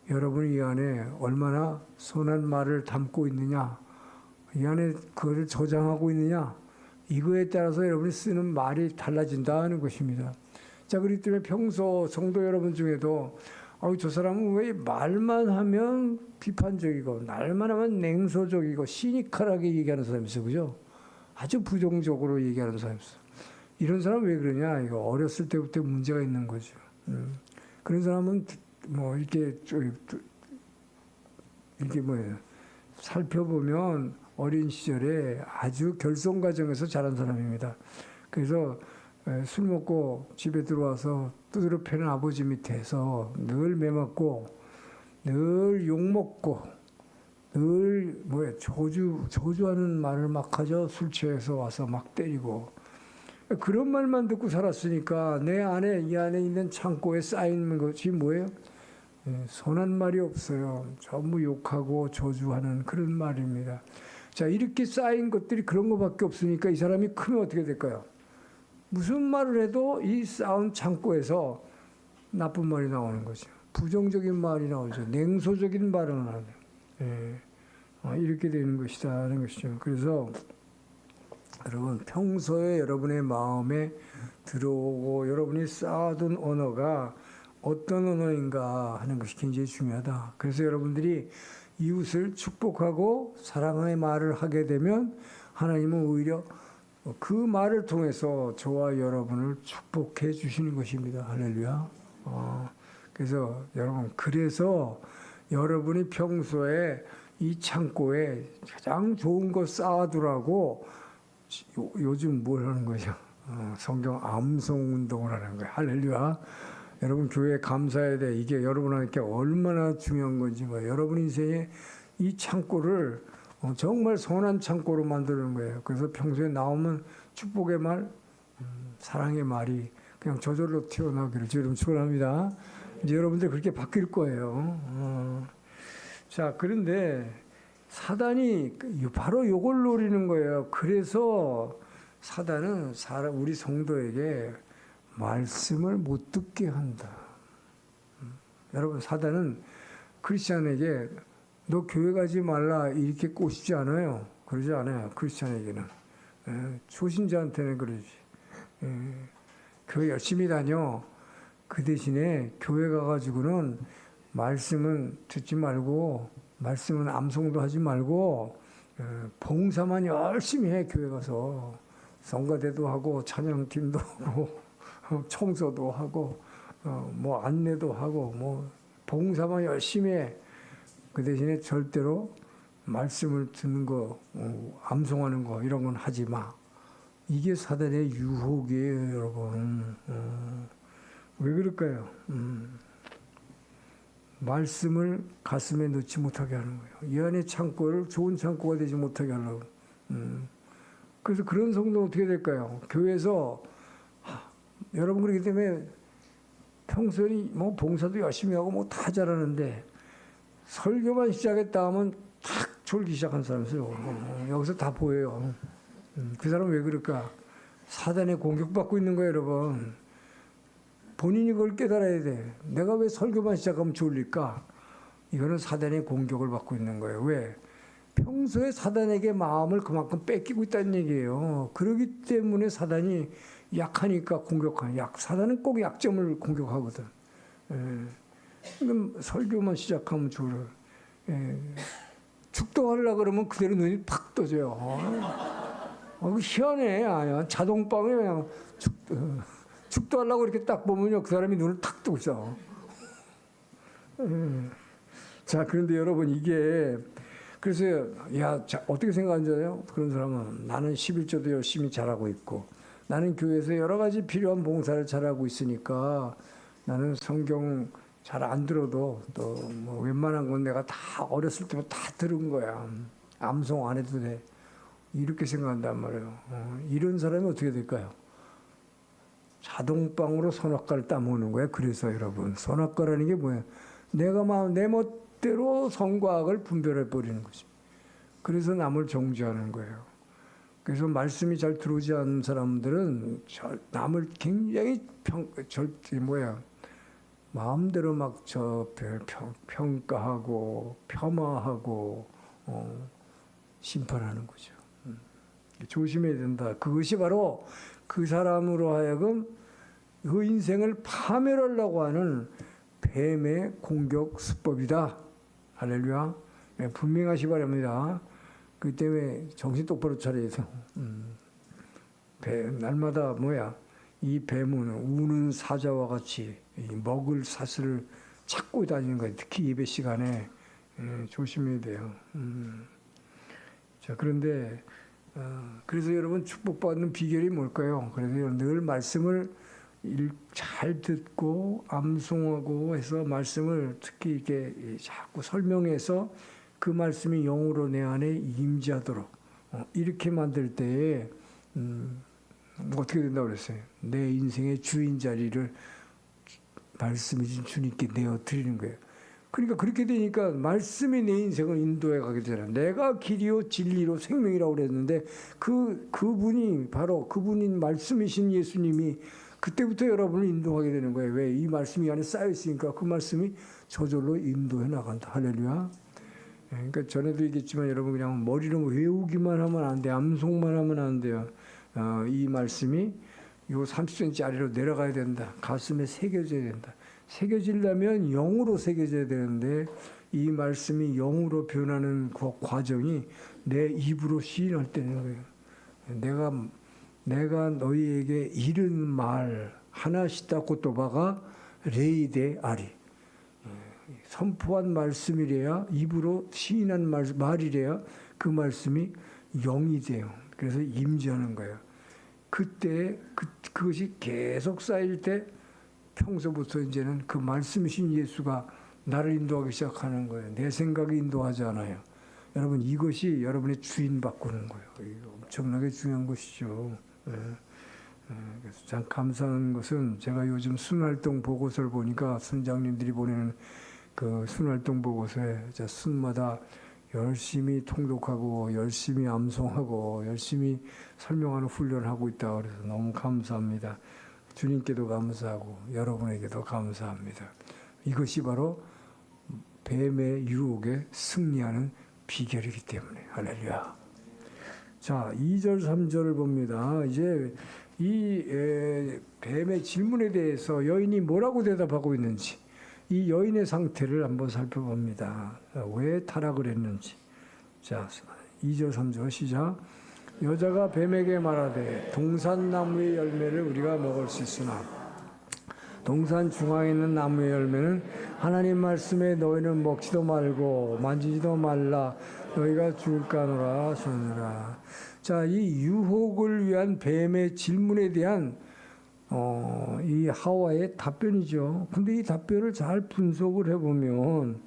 여러분이 이 안에 얼마나 선한 말을 담고 있느냐, 이 안에 그것을 저장하고 있느냐, 이거에 따라서 여러분이 쓰는 말이 달라진다는 것입니다. 자, 그렇기 때문에 평소 성도 여러분 중에도 저 사람은 왜 말만 하면 비판적이고 말만 하면 냉소적이고 시니컬하게 얘기하는 사람이 있어, 그죠? 아주 부정적으로 얘기하는 사람이 있어. 이런 사람 왜 그러냐? 이거 어렸을 때부터 문제가 있는 거죠. 그런 사람은 뭐 이렇게 뭐예요? 살펴보면 어린 시절에 아주 결손 과정에서 자란 사람입니다. 그래서 술 먹고 집에 들어와서 두드려 패는 아버지 밑에서 늘 매맞고 늘 욕먹고 늘 저주하는 말을 막 하죠. 술 취해서 와서 막 때리고 그런 말만 듣고 살았으니까 내 안에 이 안에 있는 창고에 쌓이는 것이 뭐예요? 선한 말이 없어요. 전부 욕하고 저주하는 그런 말입니다. 자, 이렇게 쌓인 것들이 그런 것밖에 없으니까 이 사람이 크면 어떻게 될까요? 무슨 말을 해도 이 쌓은 창고에서 나쁜 말이 나오는 거죠. 부정적인 말이 나오죠. 냉소적인 말을 하죠. 이렇게 되는 것이다는 것이죠. 그래서 여러분 평소에 여러분의 마음에 들어오고 여러분이 쌓아둔 언어가 어떤 언어인가 하는 것이 굉장히 중요하다. 그래서 여러분들이 이웃을 축복하고 사랑의 말을 하게 되면 하나님은 오히려 그 말을 통해서 저와 여러분을 축복해 주시는 것입니다. 할렐루야. 그래서 여러분 그래서 여러분이 평소에 이 창고에 가장 좋은 거 쌓아두라고 요즘 뭘 하는 거죠? 성경 암송 운동을 하는 거예요. 할렐루야. 여러분 교회에 감사해야 돼. 이게 여러분한테 얼마나 중요한 건지 여러분 인생에 이 창고를 정말 선한 창고로 만드는 거예요. 그래서 평소에 나오면 축복의 말, 사랑의 말이 그냥 저절로 튀어나오기를 주님 축원합니다. 이제 여러분들 그렇게 바뀔 거예요. 자, 그런데 사단이 바로 요걸 노리는 거예요. 그래서 사단은 우리 성도에게 말씀을 못 듣게 한다. 여러분 사단은 크리스찬에게 너 교회 가지 말라 이렇게 꼬시지 않아요. 그러지 않아요. 크리스찬에게는. 초신자한테는 그러지. 교회 열심히 다녀. 그 대신에 교회 가가지고는 말씀은 듣지 말고 말씀은 암송도 하지 말고 봉사만 열심히 해. 교회 가서 성가대도 하고 찬양팀도 하고 청소도 하고 뭐 안내도 하고 뭐 봉사만 열심히 해. 그 대신에 절대로 말씀을 듣는 거, 암송하는 거 이런 건 하지 마. 이게 사단의 유혹이에요, 여러분. 왜 그럴까요? 말씀을 가슴에 넣지 못하게 하는 거예요. 이 안에 창고를 좋은 창고가 되지 못하게 하려고. 그래서 그런 성도는 어떻게 될까요? 교회에서 여러분 그렇기 때문에 평소에 뭐 봉사도 열심히 하고 뭐 다 잘하는데 설교만 시작했다 하면 탁 졸기 시작한 사람이 있어요. 여기서 다 보여요. 그 사람은 왜 그럴까? 사단에 공격받고 있는 거예요, 여러분. 본인이 그걸 깨달아야 돼. 내가 왜 설교만 시작하면 졸릴까? 이거는 사단의 공격을 받고 있는 거예요. 왜? 평소에 사단에게 마음을 그만큼 뺏기고 있다는 얘기예요. 그렇기 때문에 사단이 약하니까 공격하는. 사단은 꼭 약점을 공격하거든. 그럼 설교만 시작하면 졸어. 축도하려고 그러면 그대로 눈이 팍 떠져요. 희한해. 자동방에 그냥 축도하려고 이렇게 딱 보면요. 그 사람이 눈을 탁 뜨고 있어. 자, 그런데 여러분 이게 그래서 어떻게 생각하는지요? 그런 사람은 나는 11조도 열심히 잘하고 있고 나는 교회에서 여러 가지 필요한 봉사를 잘하고 있으니까 나는 성경 잘 안 들어도 또 뭐 웬만한 건 내가 다 어렸을 때부터 다 들은 거야. 암송 안 해도 돼. 이렇게 생각한단 말이에요. 이런 사람이 어떻게 될까요? 자동방으로 선악과를 따먹는 거야. 그래서 여러분, 선악과라는 게 뭐야? 내 멋대로 선과 악을 분별해 버리는 거지. 그래서 남을 정죄하는 거예요. 그래서 말씀이 잘 들어오지 않는 사람들은 남을 굉장히 마음대로 막 평가하고 폄하하고 심판하는 거죠. 조심해야 된다. 그것이 바로 그 사람으로 하여금 그 인생을 파멸하려고 하는 뱀의 공격 수법이다. 할렐루야. 네, 분명하시 바랍니다. 그 때문에 정신 똑바로 차려야 돼요. 날마다 이 뱀은 우는 사자와 같이 먹을 사슬을 찾고 다니는 거예요. 특히 예배 시간에 조심해야 돼요. 자, 그런데 그래서 여러분 축복받는 비결이 뭘까요? 그래서 늘 말씀을 잘 듣고 암송하고 해서 말씀을 특히 이렇게 자꾸 설명해서 그 말씀이 영으로 내 안에 임재하도록 이렇게 만들 때에 어떻게 된다고 그랬어요? 내 인생의 주인 자리를 말씀이신 주님께 내어 드리는 거예요. 그러니까 그렇게 되니까 말씀이 내 인생을 인도해 가게 되잖아요. 내가 길이요 진리로 생명이라고 그랬는데 그분이 바로 그분인 말씀이신 예수님이 그때부터 여러분을 인도하게 되는 거예요. 왜? 이 말씀이 안에 쌓여 있으니까 그 말씀이 저절로 인도해 나간다. 할렐루야. 그러니까 전에도 얘기했지만 여러분 그냥 머리로 외우기만 하면 안 돼. 암송만 하면 안 돼요. 이 말씀이 요 30cm 아래로 내려가야 된다. 가슴에 새겨져야 된다. 새겨지려면 영으로 새겨져야 되는데 이 말씀이 영으로 변하는 그 과정이 내 입으로 시인할 때는 거예요. 내가 너희에게 이른 말 하나시다 고토바가 레이데 아리 선포한 말씀이래야 입으로 시인한 말이래야 그 말씀이 영이 돼요. 그래서 임재하는 거예요. 그때 그것이 계속 쌓일 때 평소부터 이제는 그 말씀이신 예수가 나를 인도하기 시작하는 거예요. 내 생각이 인도하지 않아요. 여러분 이것이 여러분의 주인 바꾸는 거예요. 이거 엄청나게 중요한 것이죠. 그래서 참 감사한 것은 제가 요즘 순활동 보고서를 보니까 순장님들이 보내는 그 순활동 보고서에 순마다 열심히 통독하고 열심히 암송하고 열심히 설명하는 훈련을 하고 있다. 그래서 너무 감사합니다. 주님께도 감사하고 여러분에게도 감사합니다. 이것이 바로 뱀의 유혹에 승리하는 비결이기 때문에 할렐루야. 자, 2절 3절을 봅니다. 이제 이 뱀의 질문에 대해서 여인이 뭐라고 대답하고 있는지 이 여인의 상태를 한번 살펴봅니다. 왜 타락을 했는지. 자, 2절 3절 시작. 여자가 뱀에게 말하되 동산나무의 열매를 우리가 먹을 수 있으나 동산 중앙에 있는 나무의 열매는 하나님 말씀에 너희는 먹지도 말고 만지지도 말라 너희가 죽을까노라 하시느라. 자, 이 유혹을 위한 뱀의 질문에 대한 이 하와의 답변이죠. 근데 이 답변을 잘 분석을 해보면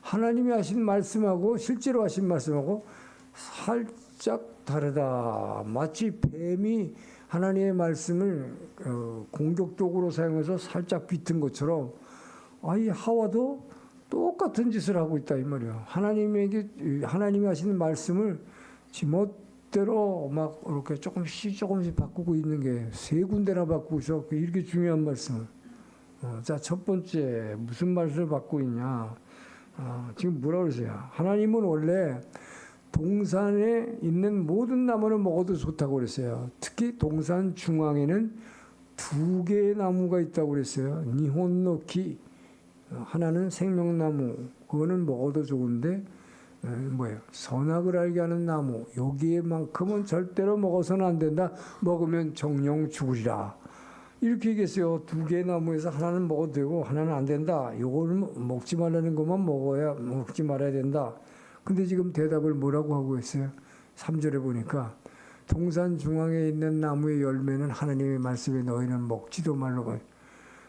하나님이 하신 말씀하고 실제로 하신 말씀하고 살짝 다르다. 마치 뱀이 하나님의 말씀을 공격적으로 사용해서 살짝 비튼 것처럼 이 하와도 똑같은 짓을 하고 있다 이 말이에요. 하나님이 하시는 말씀을 지멋대로 막 이렇게 조금씩 바꾸고 있는 게 세 군데나 바꾸고 있어. 이렇게 중요한 말씀을. 자, 첫 번째 무슨 말씀을 바꾸고 있냐? 지금 뭐라고 그러세요? 하나님은 원래 동산에 있는 모든 나무는 먹어도 좋다고 그랬어요. 특히 동산 중앙에는 2개의 나무가 있다고 그랬어요. 니혼노키 하나는 생명나무 그거는 먹어도 좋은데 선악을 알게 하는 나무 여기에만큼은 절대로 먹어서는 안 된다. 먹으면 정령 죽으리라. 이렇게 얘기했어요. 2개의 나무에서 하나는 먹어도 되고 하나는 안 된다. 요거는 먹지 말라는 것만 먹지 말아야 된다. 근데 지금 대답을 뭐라고 하고 있어요? 3절에 보니까 동산 중앙에 있는 나무의 열매는 하나님의 말씀에 너희는 먹지도 말라고.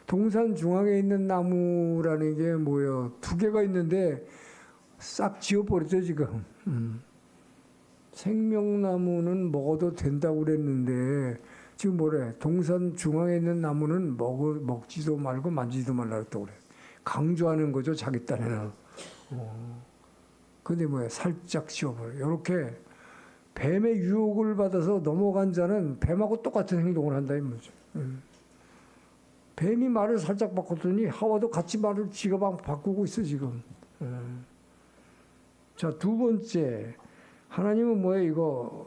동산 중앙에 있는 나무라는 게 뭐예요? 2개가 있는데 싹 지워버렸죠 지금. 생명나무는 먹어도 된다고 그랬는데 지금 뭐래? 동산 중앙에 있는 나무는 먹지도 말고 만지지도 말라 그랬다고 그래. 강조하는 거죠, 자기 딴에는. 근데 뭐야? 살짝 씌워버려. 이렇게 뱀의 유혹을 받아서 넘어간 자는 뱀하고 똑같은 행동을 한다 이 말이죠. 뱀이 말을 살짝 바꿨더니 하와도 같이 말을 지가 막 바꾸고 있어 지금. 자, 두 번째, 하나님은 뭐예요?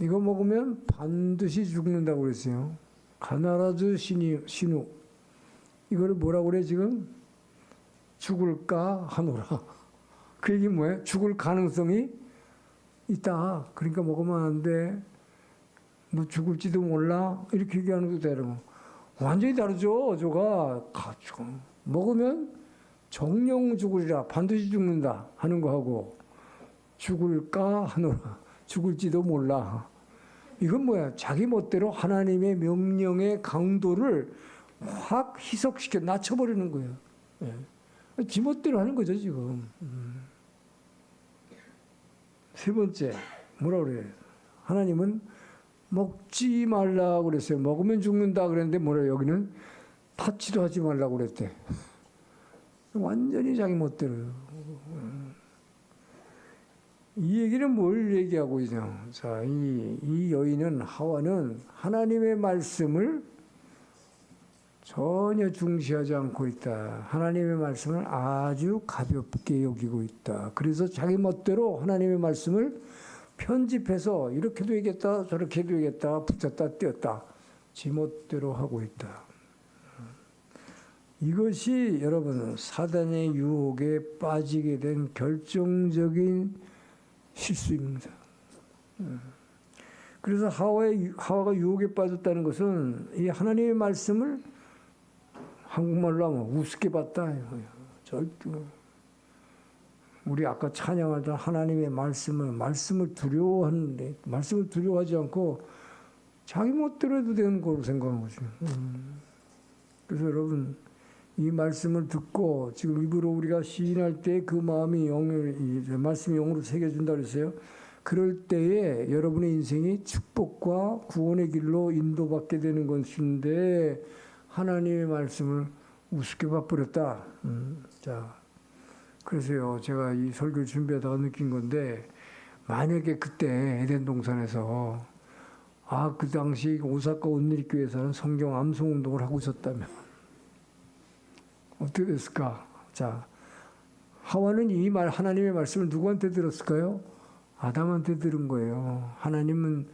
이거 먹으면 반드시 죽는다고 그랬어요. 가나라즈 신우. 이거를 뭐라고 그래 지금? 죽을까 하노라. 그 얘기 뭐예요? 죽을 가능성이 있다. 그러니까 먹으면 안 돼. 너 죽을지도 몰라. 이렇게 얘기하는 것도 다르고. 완전히 다르죠. 저가 먹으면 정령 죽으리라. 반드시 죽는다 하는 거하고 죽을까 하노라. 죽을지도 몰라. 이건 뭐야? 자기 멋대로 하나님의 명령의 강도를 확 희석시켜 낮춰버리는 거예요. 예. 지 멋대로 하는 거죠 지금. 세 번째 뭐라 그래요? 하나님은 먹지 말라고 그랬어요. 먹으면 죽는다 그랬는데 뭐래 여기는 타치도 하지 말라고 그랬대. 완전히 자기 멋대로요. 이 얘기는 뭘 얘기하고 있냐? 자, 이 여인은 하와는 하나님의 말씀을 전혀 중시하지 않고 있다. 하나님의 말씀을 아주 가볍게 여기고 있다. 그래서 자기 멋대로 하나님의 말씀을 편집해서 이렇게도 얘기했다, 저렇게도 얘기했다, 붙였다, 띄었다. 지 멋대로 하고 있다. 이것이 여러분 사단의 유혹에 빠지게 된 결정적인 실수입니다. 그래서 하와가 유혹에 빠졌다는 것은 이 하나님의 말씀을 한국말로 하면 우습게 봤다. 절대. 우리 아까 찬양하던 하나님의 말씀을 두려워하는데 말씀을 두려워하지 않고 자기 멋대로 해도 되는 거로 생각하는 거죠. 그래서 여러분 이 말씀을 듣고 지금 입으로 우리가 시인할 때 그 마음이 말씀이 영으로 새겨준다 그랬어요. 그럴 때에 여러분의 인생이 축복과 구원의 길로 인도받게 되는 것인데 하나님의 말씀을 우습게 봐버렸다. 자, 그래서요 제가 이 설교를 준비하다가 느낀 건데 만약에 그때 에덴 동산에서 그 당시 오사카 온누리교회에서는 성경 암송 운동을 하고 있었다면 어떻게 됐을까? 자, 하와는 하나님의 말씀을 누구한테 들었을까요? 아담한테 들은 거예요. 하나님은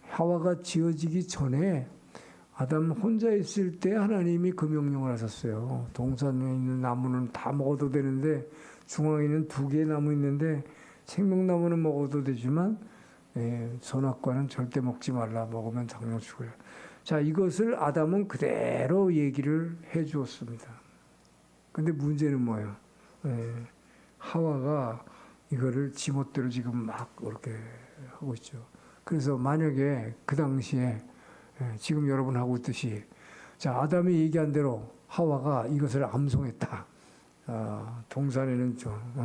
하와가 지어지기 전에 아담 혼자 있을 때 하나님이 그 명령을 하셨어요. 동산에 있는 나무는 다 먹어도 되는데 중앙에 있는 2개의 나무 있는데 생명나무는 먹어도 되지만 선악과는 절대 먹지 말라. 먹으면 당장 죽어요. 자, 이것을 아담은 그대로 얘기를 해 주었습니다. 근데 문제는 뭐예요? 하와가 이거를 지멋대로 지금 막 그렇게 하고 있죠. 그래서 만약에 그 당시에 지금 여러분 하고 있듯이 자, 아담이 얘기한 대로 하와가 이것을 암송했다. 동산에는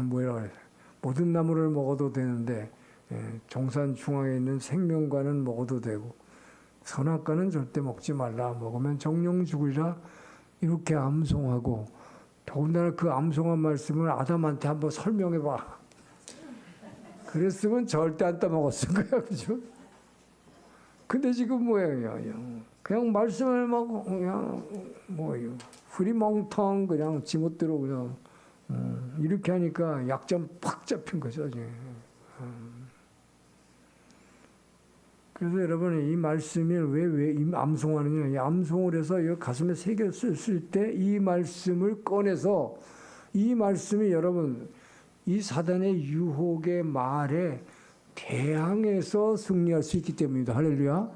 뭐라 그래? 모든 나무를 먹어도 되는데 동산 중앙에 있는 생명과는 먹어도 되고 선악과는 절대 먹지 말라. 먹으면 정령 죽으리라. 이렇게 암송하고 더군다나 그 암송한 말씀을 아담한테 한번 설명해봐. 그랬으면 절대 안 따먹었을 거야, 그죠? 근데 지금 뭐예요? 그냥 말씀을 막 그냥 흐리멍텅 그냥 지멋대로 그냥 이렇게 하니까 약점 팍 잡힌 거죠. 그래서 여러분 이 말씀을 왜 암송하느냐? 이 암송을 해서 이 가슴에 새겼을 때 이 말씀을 꺼내서 이 말씀이 여러분 이 사단의 유혹의 말에 대항해서 승리할 수 있기 때문입니다. 할렐루야.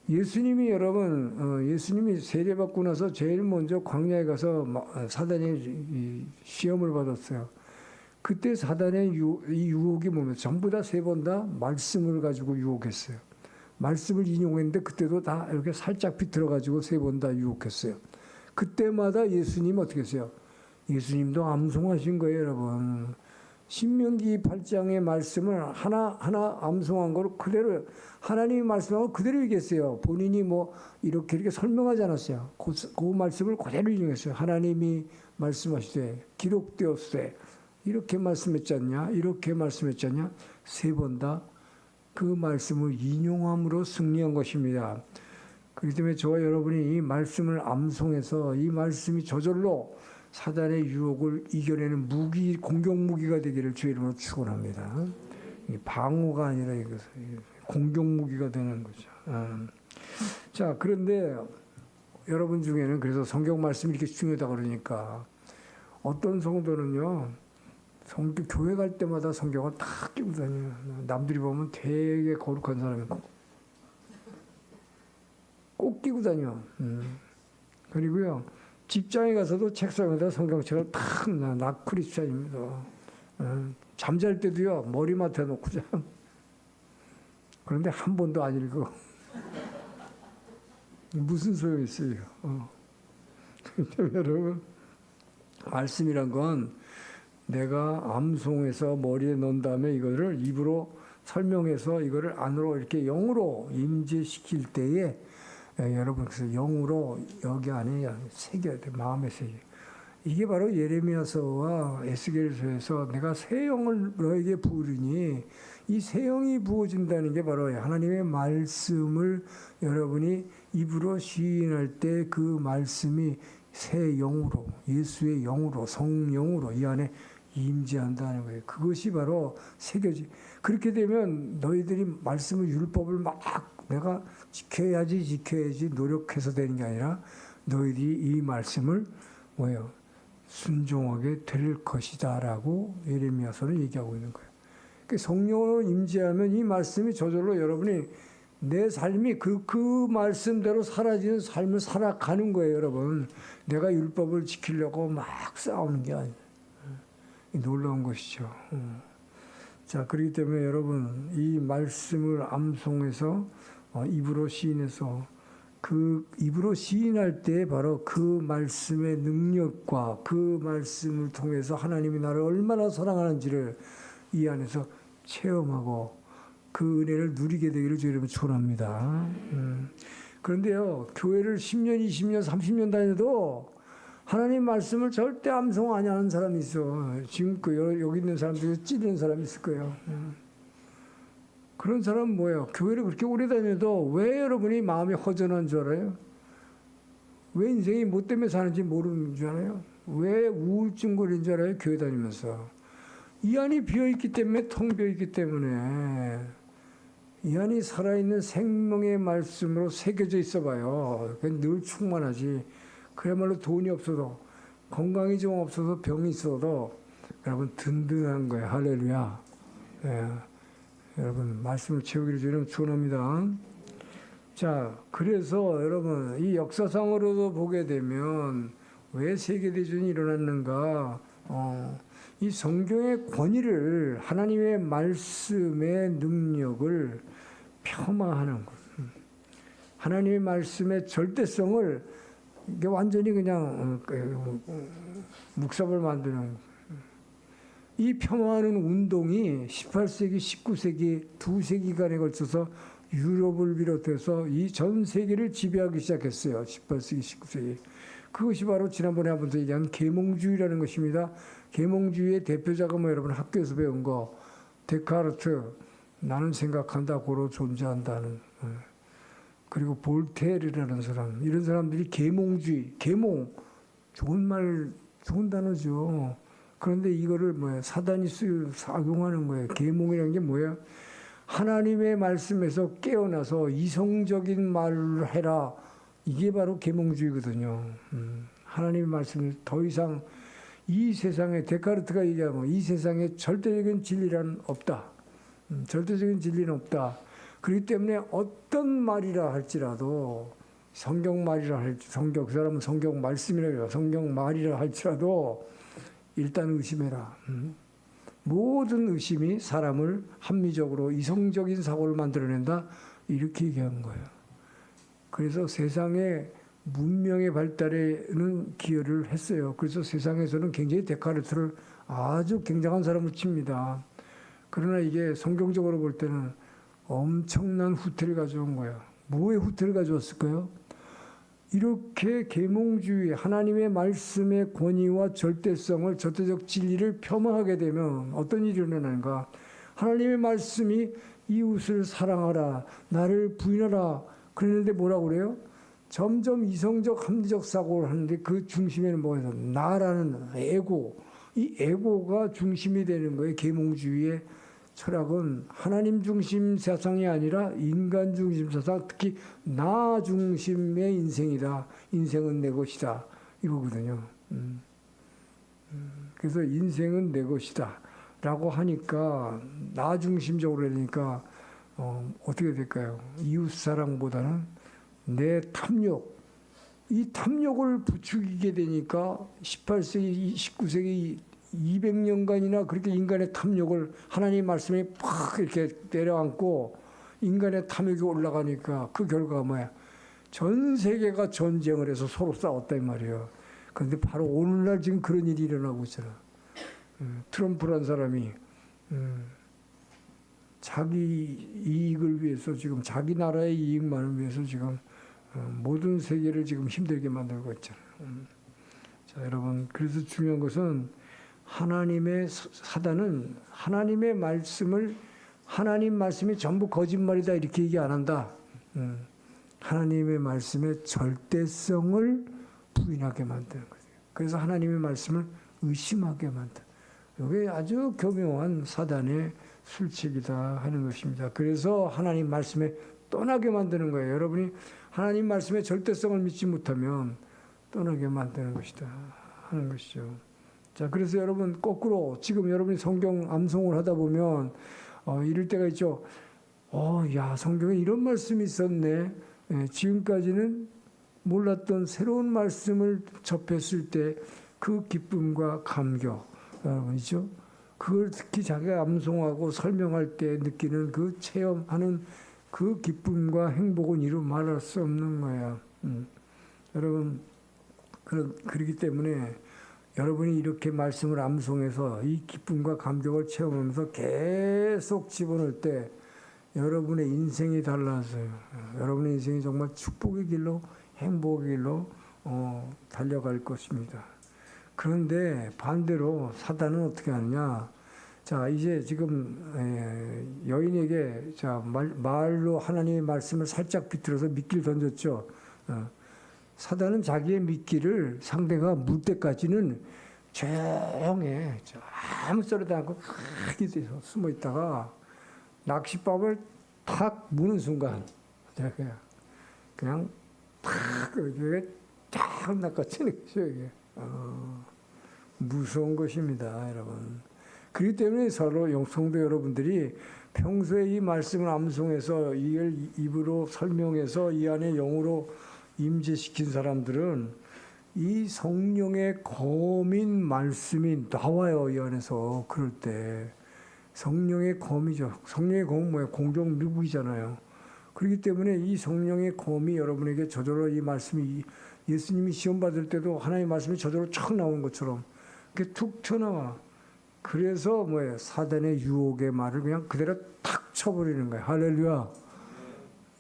예수님이 여러분 예수님이 세례받고 나서 제일 먼저 광야에 가서 사단의 시험을 받았어요. 그때 사단의 유혹이 뭡니까? 전부 다 3번 다 말씀을 가지고 유혹했어요. 말씀을 인용했는데 그때도 다 이렇게 살짝 비틀어가지고 3번 다 유혹했어요. 그때마다 예수님 어떻게 했어요? 예수님도 암송하신 거예요, 여러분. 신명기 8장의 말씀을 하나하나 암송한 걸 그대로 하나님이 말씀하고 그대로 얘기했어요. 본인이 뭐 이렇게 설명하지 않았어요. 그 말씀을 그대로 인용했어요. 하나님이 말씀하시되 기록되었으되 이렇게 말씀했지 않냐? 이렇게 말씀했지 않냐? 3번 다 그 말씀을 인용함으로 승리한 것입니다. 그렇기 때문에 저와 여러분이 이 말씀을 암송해서 이 말씀이 저절로 사단의 유혹을 이겨내는 무기, 공격 무기가 되기를 주의 이름으로 축원합니다. 방어가 아니라 이것은 공격 무기가 되는 거죠. 자, 그런데 여러분 중에는 그래서 성경 말씀이 이렇게 중요하다 그러니까 어떤 성도는요, 교회 갈 때마다 성경을 다 끼고 다녀요. 남들이 보면 되게 거룩한 사람이 꼭 끼고 다녀. 그리고요, 직장에 가서도 책상에다 성경책을 탁 나 크리스찬입니다. 잠잘 때도요, 머리맡에 놓고 자. 그런데 한 번도 안 읽어. 무슨 소용이 있어요. 여러분, 말씀이란 건 내가 암송해서 머리에 넣은 다음에 이거를 입으로 설명해서 이거를 안으로 이렇게 영으로 임재시킬 때에 여러분 그래서 영으로 여기 안에 새겨야 돼. 마음에 새겨. 이게 바로 예레미야서와 에스겔서에서 내가 새 영을 너에게 부으리니 이 새 영이 부어진다는 게 바로 하나님의 말씀을 여러분이 입으로 시인할 때 그 말씀이 새 영으로 예수의 영으로 성령으로 이 안에 임재한다는 거예요. 그것이 바로 새겨지. 그렇게 되면 너희들이 말씀을 율법을 막 내가 지켜야지 노력해서 되는 게 아니라 너희들이 이 말씀을 뭐예요? 순종하게 될 것이다라고 예레미야서는 얘기하고 있는 거예요. 그러니까 성령으로 임재하면 이 말씀이 저절로 여러분이 내 삶이 그 말씀대로 사라지는 삶을 살아가는 거예요, 여러분. 내가 율법을 지키려고 막 싸우는 게 아니에요. 놀라운 것이죠. 자, 그렇기 때문에 여러분 이 말씀을 암송해서 입으로 시인해서 그 입으로 시인할 때 바로 그 말씀의 능력과 그 말씀을 통해서 하나님이 나를 얼마나 사랑하는지를 이 안에서 체험하고 그 은혜를 누리게 되기를 주의 이름으로 축원합니다. 그런데요, 교회를 10년, 20년, 30년 다녀도 하나님 말씀을 절대 암송 안 하는 사람이 있어. 지금 여기 있는 사람 중에 찌르는 사람이 있을 거예요. 그런 사람은 뭐예요? 교회를 그렇게 오래 다녀도 왜 여러분이 마음이 허전한 줄 알아요? 왜 인생이 뭐 때문에 사는지 모르는 줄 알아요? 왜 우울증 걸린 줄 알아요? 교회 다니면서. 이 안이 비어있기 때문에, 텅 비어있기 때문에 이 안이 살아있는 생명의 말씀으로 새겨져 있어 봐요. 늘 충만하지. 그야말로 돈이 없어도 건강이 좀 없어서 병이 있어도 여러분 든든한 거예요. 할렐루야. 예. 여러분 말씀을 채우기를 주님 축원합니다. 자, 그래서 여러분 이 역사상으로도 보게 되면 왜 세계대전이 일어났는가? 이 성경의 권위를 하나님의 말씀의 능력을 폄하하는 것. 하나님의 말씀의 절대성을 이게 완전히 그냥 묵삽을 만드는 이 폄하하는 운동이 18세기, 19세기 두 세기간에 걸쳐서 유럽을 비롯해서 이 전 세계를 지배하기 시작했어요. 18세기, 19세기. 그것이 바로 지난번에 한 번 더 얘기한 계몽주의라는 것입니다. 계몽주의의 대표자가 뭐 여러분 학교에서 배운 거 데카르트, 나는 생각한다, 고로 존재한다는. 그리고 볼테르라는 사람, 이런 사람들이 계몽주의, 계몽, 좋은 단어죠. 그런데 이거를 뭐야, 사단이 악용하는 거예요. 계몽이라는 게 뭐야? 하나님의 말씀에서 깨어나서 이성적인 말을 해라. 이게 바로 계몽주의거든요. 하나님의 말씀을 더 이상 이 세상에, 데카르트가 얘기하면 이 세상에 절대적인 진리란 없다. 절대적인 진리는 없다. 그렇기 때문에 어떤 말이라 할지라도 성경 말이라 할지, 그 사람은 성경 말씀이라고 해요. 성경 말이라 할지라도 일단 의심해라. 모든 의심이 사람을 합리적으로 이성적인 사고를 만들어낸다. 이렇게 얘기하는 거예요. 그래서 세상에 문명의 발달에는 기여를 했어요. 그래서 세상에서는 굉장히 데카르트를 아주 굉장한 사람으로 칩니다. 그러나 이게 성경적으로 볼 때는 엄청난 후퇴를 가져온 거예요. 뭐의 후퇴를 가져왔을까요? 이렇게 계몽주의, 하나님의 말씀의 권위와 절대성을, 절대적 진리를 폄하하게 되면 어떤 일이 일어나는가? 하나님의 말씀이 이웃을 사랑하라, 나를 부인하라 그랬는데 뭐라고 그래요? 점점 이성적, 합리적 사고를 하는데 그 중심에는 뭐가 있어? 나라는 에고, 이 에고가 중심이 되는 거예요. 계몽주의의 철학은 하나님 중심 세상이 아니라 인간 중심 세상, 특히 나 중심의 인생이다. 인생은 내 것이다. 이거거든요. 그래서 인생은 내 것이다. 라고 하니까 나 중심적으로 되니까 어떻게 될까요? 이웃 사랑보다는 내 탐욕, 이 탐욕을 부추기게 되니까 18세기, 19세기 200년간이나 그렇게 인간의 탐욕을 하나님 말씀에 팍 이렇게 내려앉고 인간의 탐욕이 올라가니까 그 결과가 뭐야? 전 세계가 전쟁을 해서 서로 싸웠단 말이에요. 그런데 바로 오늘날 지금 그런 일이 일어나고 있잖아. 트럼프란 사람이 자기 이익을 위해서 지금 자기 나라의 이익만을 위해서 지금 모든 세계를 지금 힘들게 만들고 있잖아요. 자, 여러분, 그래서 중요한 것은 하나님의 사단은 하나님의 말씀을 하나님 말씀이 전부 거짓말이다 이렇게 얘기 안 한다. 하나님의 말씀의 절대성을 부인하게 만드는 거죠. 그래서 하나님의 말씀을 의심하게 만드는. 이게 아주 교묘한 사단의 술책이다 하는 것입니다. 그래서 하나님 말씀에 떠나게 만드는 거예요. 여러분이 하나님 말씀의 절대성을 믿지 못하면 떠나게 만드는 것이다 하는 것이죠. 자, 그래서 여러분 거꾸로 지금 여러분이 성경 암송을 하다 보면 이럴 때가 있죠. 야, 성경에 이런 말씀이 있었네. 지금까지는 몰랐던 새로운 말씀을 접했을 때 그 기쁨과 감격, 여러분이죠. 그걸 특히 자기가 암송하고 설명할 때 느끼는 그 체험하는 그 기쁨과 행복은 이루 말할 수 없는 거야. 여러분, 그렇기 때문에 여러분이 이렇게 말씀을 암송해서 이 기쁨과 감격을 체험하면서 계속 집어넣을 때 여러분의 인생이 달라져요. 여러분의 인생이 정말 축복의 길로, 행복의 길로 달려갈 것입니다. 그런데 반대로 사단은 어떻게 하느냐? 자, 이제 지금 여인에게 자 말로 하나님의 말씀을 살짝 비틀어서 미끼를 던졌죠. 사단은 자기의 미끼를 상대가 물 때까지는 조용해. 아무 소리도 않고 크게 숨어 있다가 낚싯밥을 탁 무는 순간 그냥 탁 이게 딱 낚아채는 거죠. 이게 무서운 것입니다, 여러분. 그렇기 때문에 서로 성도 여러분들이 평소에 이 말씀을 암송해서 이걸 입으로 설명해서 이 안에 영으로 임재시킨 사람들은 이 성령의 검인 말씀이 나와요. 이 안에서 그럴 때 성령의 검이죠. 성령의 검은 뭐예요? 공격 누구이잖아요. 그렇기 때문에 이 성령의 검이 여러분에게 저절로 이 말씀이 예수님이 시험 받을 때도 하나님의 말씀이 저절로 척 나오는 것처럼 이렇게 툭 튀어나와. 그래서 뭐예요? 사단의 유혹의 말을 그냥 그대로 탁 쳐버리는 거예요. 할렐루야.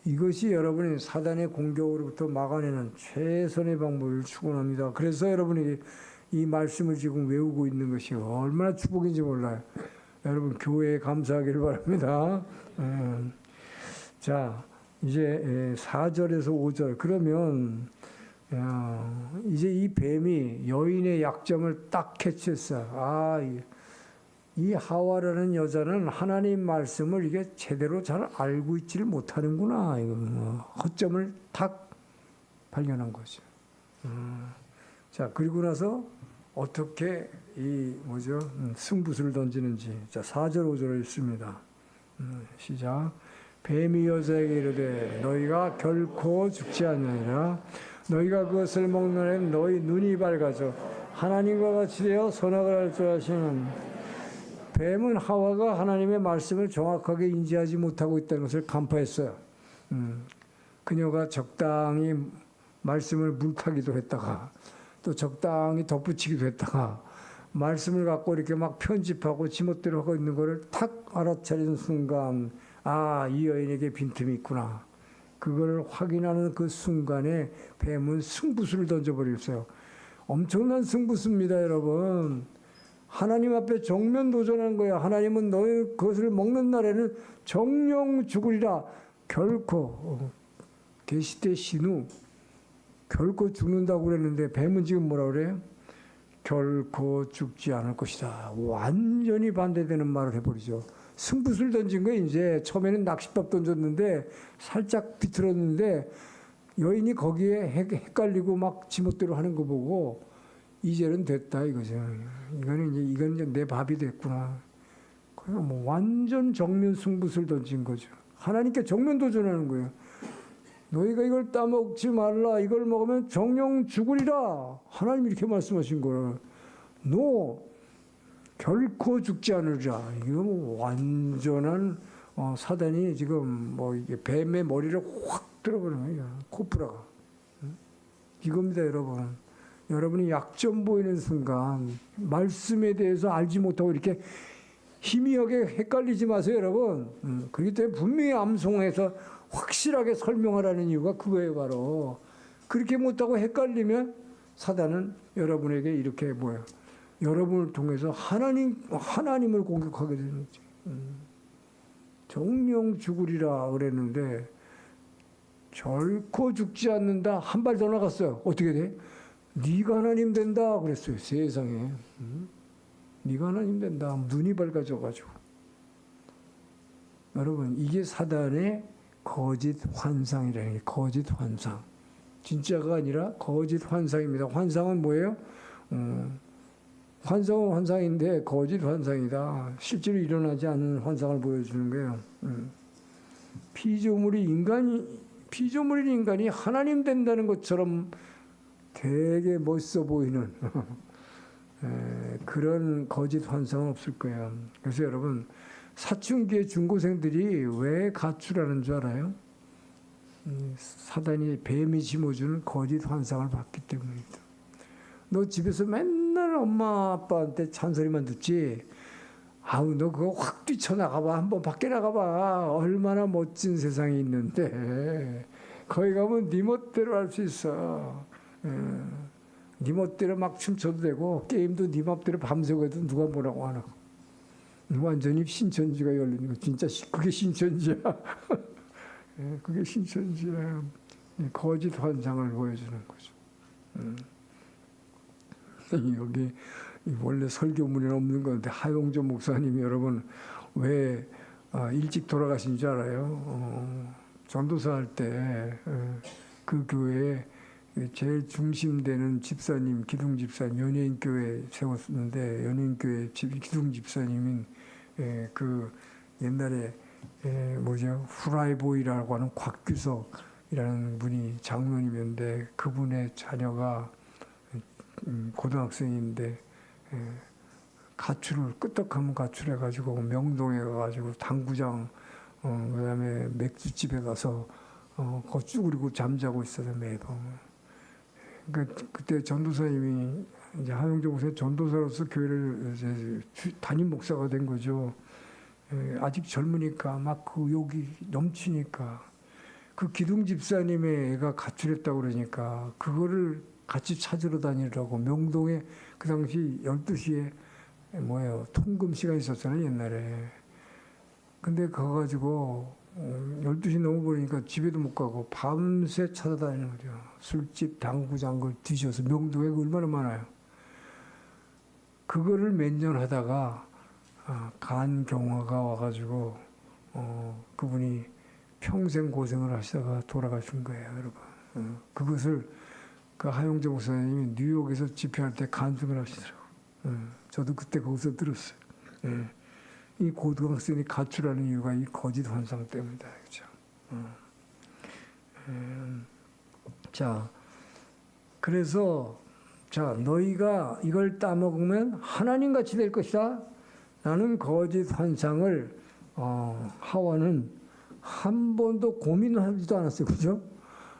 이것이 여러분이 사단의 공격으로부터 막아내는 최선의 방법을 추구합니다. 그래서 여러분이 이 말씀을 지금 외우고 있는 것이 얼마나 축복인지 몰라요. 여러분 교회에 감사하기를 바랍니다. 자, 이제 4절에서 5절 그러면 이제 이 뱀이 여인의 약점을 딱 캐치했어요. 이 하와라는 여자는 하나님 말씀을 이게 제대로 잘 알고 있지를 못하는구나. 이거 허점을 탁 발견한 거죠. 자, 그리고 나서 어떻게 승부수를 던지는지. 자, 4절 5절을 읽습니다. 시작. 뱀이 여자에게 이르되 너희가 결코 죽지 아니하리라. 너희가 그것을 먹는 해 너희 눈이 밝아져 하나님과 같이 되어 선악을 알 줄 아시는. 뱀은 하와가 하나님의 말씀을 정확하게 인지하지 못하고 있다는 것을 간파했어요. 그녀가 적당히 말씀을 물타기도 했다가 또 적당히 덧붙이기도 했다가 말씀을 갖고 이렇게 막 편집하고 지멋대로 하고 있는 거를 탁 알아차리는 순간 아, 이 여인에게 빈틈이 있구나. 그걸 확인하는 그 순간에 뱀은 승부수를 던져버렸어요. 엄청난 승부수입니다, 여러분. 하나님 앞에 정면 도전한 거야. 하나님은 너희 그것을 먹는 날에는 정령 죽으리라. 결코 계시대 신우 결코 죽는다고 그랬는데 뱀은 지금 뭐라 그래요? 결코 죽지 않을 것이다. 완전히 반대되는 말을 해버리죠. 승부수를 던진 거예요. 이제 처음에는 낚싯밥 던졌는데 살짝 비틀었는데 여인이 거기에 헷갈리고 막 지멋대로 하는 거 보고 이제는 됐다 이거죠. 이건 이제 내 밥이 됐구나. 그냥 뭐 완전 정면 승부수를 던진 거죠. 하나님께 정면 도전하는 거예요. 너희가 이걸 따먹지 말라. 이걸 먹으면 정령 죽으리라. 하나님 이렇게 말씀하신 거를 너 결코 죽지 않으리라. 이거 뭐 완전한 사단이 지금 뭐 이게 뱀의 머리를 확 들어버리는 거야. 코프라가. 이겁니다, 여러분. 여러분이 약점 보이는 순간 말씀에 대해서 알지 못하고 이렇게 희미하게 헷갈리지 마세요, 여러분. 그렇기 때문에 분명히 암송해서 확실하게 설명하라는 이유가 그거예요, 바로. 그렇게 못하고 헷갈리면 사단은 여러분에게 이렇게 뭐예요? 여러분을 통해서 하나님을 공격하게 되는 거지. 정령 죽으리라 그랬는데 결코 죽지 않는다. 한 발 더 나갔어요. 어떻게 돼? 네가 하나님 된다 그랬어요. 세상에. 네가 하나님 된다. 눈이 밝아져가지고. 여러분 이게 사단의 거짓 환상이라는 게 거짓 환상. 진짜가 아니라 거짓 환상입니다. 환상은 뭐예요? 환상은 환상인데 거짓 환상이다. 실제로 일어나지 않은 환상을 보여주는 거예요. 피조물인 인간이 하나님 된다는 것처럼 되게 멋있어 보이는 그런 거짓 환상은 없을 거예요. 그래서 여러분 사춘기의 중고생들이 왜 가출하는 줄 알아요? 사단이 뱀이 심어주는 거짓 환상을 봤기 때문입니다. 너 집에서 맨날 엄마 아빠한테 잔소리만 듣지? 아우 너 그거 확 뛰쳐나가봐. 한번 밖에 나가봐. 얼마나 멋진 세상이 있는데 거기 가면 네 멋대로 할 수 있어. 네 멋대로 막 춤춰도 되고 게임도 네 맘대로 밤새고 해도 누가 뭐라고 하나. 완전히 신천지가 열리는 거. 진짜 그게 신천지야. 그게 신천지야. 거짓 환상을 보여주는 거죠. 여기 원래 설교문에는 없는 건데 하용조 목사님이 여러분 왜 일찍 돌아가신 줄 알아요? 전도사 할 때 그 교회에 제일 중심되는 집사님, 기둥 집사님, 연예인교회 세웠는데 연예인교회 기둥 집사님인 그 옛날에 뭐죠? 후라이보이라고 하는 곽규석이라는 분이 장로님이었는데 그분의 자녀가 고등학생인데 가출을 끄떡하면 가출해가지고 명동에 가가지고 당구장 그다음에 맥주집에 가서 거 쭈그리고 잠자고 있어요 매번. 그때 전도사님이 이제 하용조 목사님 전도사로서 교회를 이제 담임 목사가 된 거죠. 아직 젊으니까 막 그 욕이 넘치니까 그 기둥 집사님의 애가 가출했다고 그러니까 그거를 같이 찾으러 다니라고 명동에 그 당시 12시에 뭐예요 통금 시간이 있었잖아요 옛날에. 근데 가가지고 12시 넘어버리니까 집에도 못 가고 밤새 찾아다니는 거죠. 술집 당구장 걸 뒤져서 명동에 얼마나 많아요. 그거를 몇 년 하다가 간경화가 와가지고 그분이 평생 고생을 하시다가 돌아가신 거예요 여러분. 그것을 그 하용조 목사님이 뉴욕에서 집회할 때 간증을 하시더라고요. 저도 그때 거기서 들었어요. 이 고등학생이 가출하는 이유가 이 거짓 환상 때문이다. 그렇죠? 자, 그래서 자 너희가 이걸 따먹으면 하나님 같이 될 것이다. 라는 거짓 환상을 하와는 한 번도 고민을 하지도 않았어요. 그죠?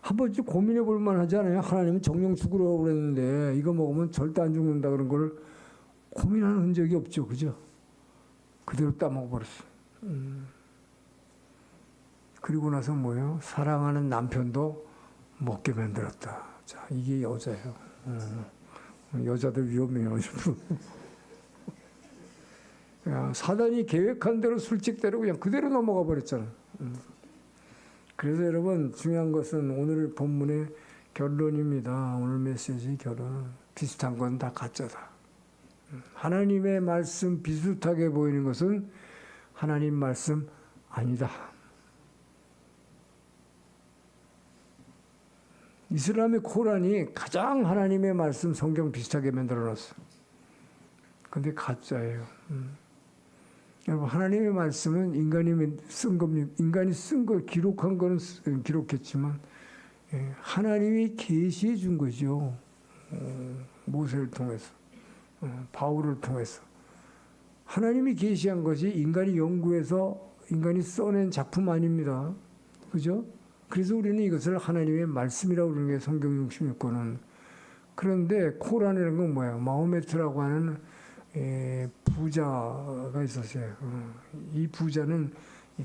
한번 좀 고민해 볼 만하지 않아요? 하나님은 정령 죽으라고 그랬는데 이거 먹으면 절대 안 죽는다 그런 걸 고민하는 흔적이 없죠, 그죠? 그대로 따먹어 버렸어. 그리고 나서 뭐예요? 사랑하는 남편도 먹게 만들었다. 자, 이게 여자예요. 여자들 위험해요. 야, 사단이 계획한 대로 술집대로 그냥 그대로 넘어가 버렸잖아. 그래서 여러분 중요한 것은 오늘 본문의 결론입니다. 오늘 메시지 결론. 비슷한 건 다 가짜다. 하나님의 말씀 비슷하게 보이는 것은 하나님 말씀 아니다. 이슬람의 코란이 가장 하나님의 말씀 성경 비슷하게 만들어놨어. 근데 가짜예요. 여러분 하나님의 말씀은 인간이 쓴 겁니다. 인간이 쓴 걸 기록한 거는 기록했지만 하나님이 계시해 준 거죠. 모세를 통해서, 바울을 통해서 하나님이 계시한 것이 인간이 연구해서 인간이 써낸 작품 아닙니다. 그죠? 그래서 우리는 이것을 하나님의 말씀이라고 부르는 게 성경 66권은. 그런데 코란이라는 건 뭐야? 마호메트라고 하는 부자가 있었어요. 이 부자는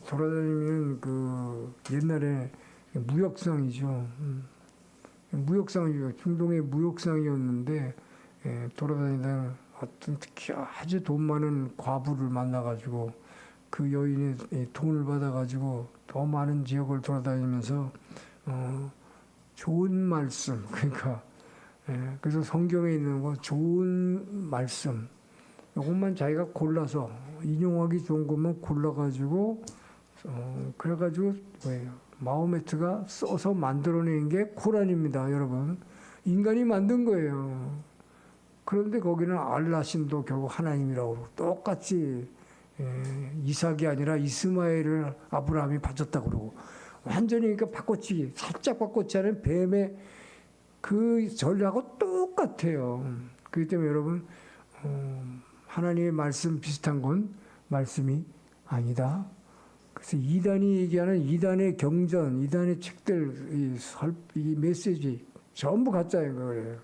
돌아다니는 그 옛날에 무역상이죠. 무역상이죠. 중동의 무역상이었는데 돌아다니다가 어떤 특히 아주 돈 많은 과부를 만나가지고 그 여인의 돈을 받아가지고 더 많은 지역을 돌아다니면서 좋은 말씀, 그러니까 그래서 성경에 있는 거 좋은 말씀 이것만 자기가 골라서 인용하기 좋은 것만 골라가지고 그래가지고 뭐예요? 마호메트가 써서 만들어낸 게 코란입니다, 여러분. 인간이 만든 거예요. 그런데 거기는 알라신도 결국 하나님이라고 그러고 똑같이 이삭이 아니라 이스마엘을 아브라함이 바쳤다고 그러고 완전히 그러니까 바꿔치기, 살짝 바꿔치 하는 뱀의 그 전략하고 똑같아요. 그렇기 때문에 여러분 하나님의 말씀 비슷한 건 말씀이 아니다. 그래서 이단이 얘기하는 이단의 경전, 이단의 책들, 이 메시지 전부 가짜인 거예요.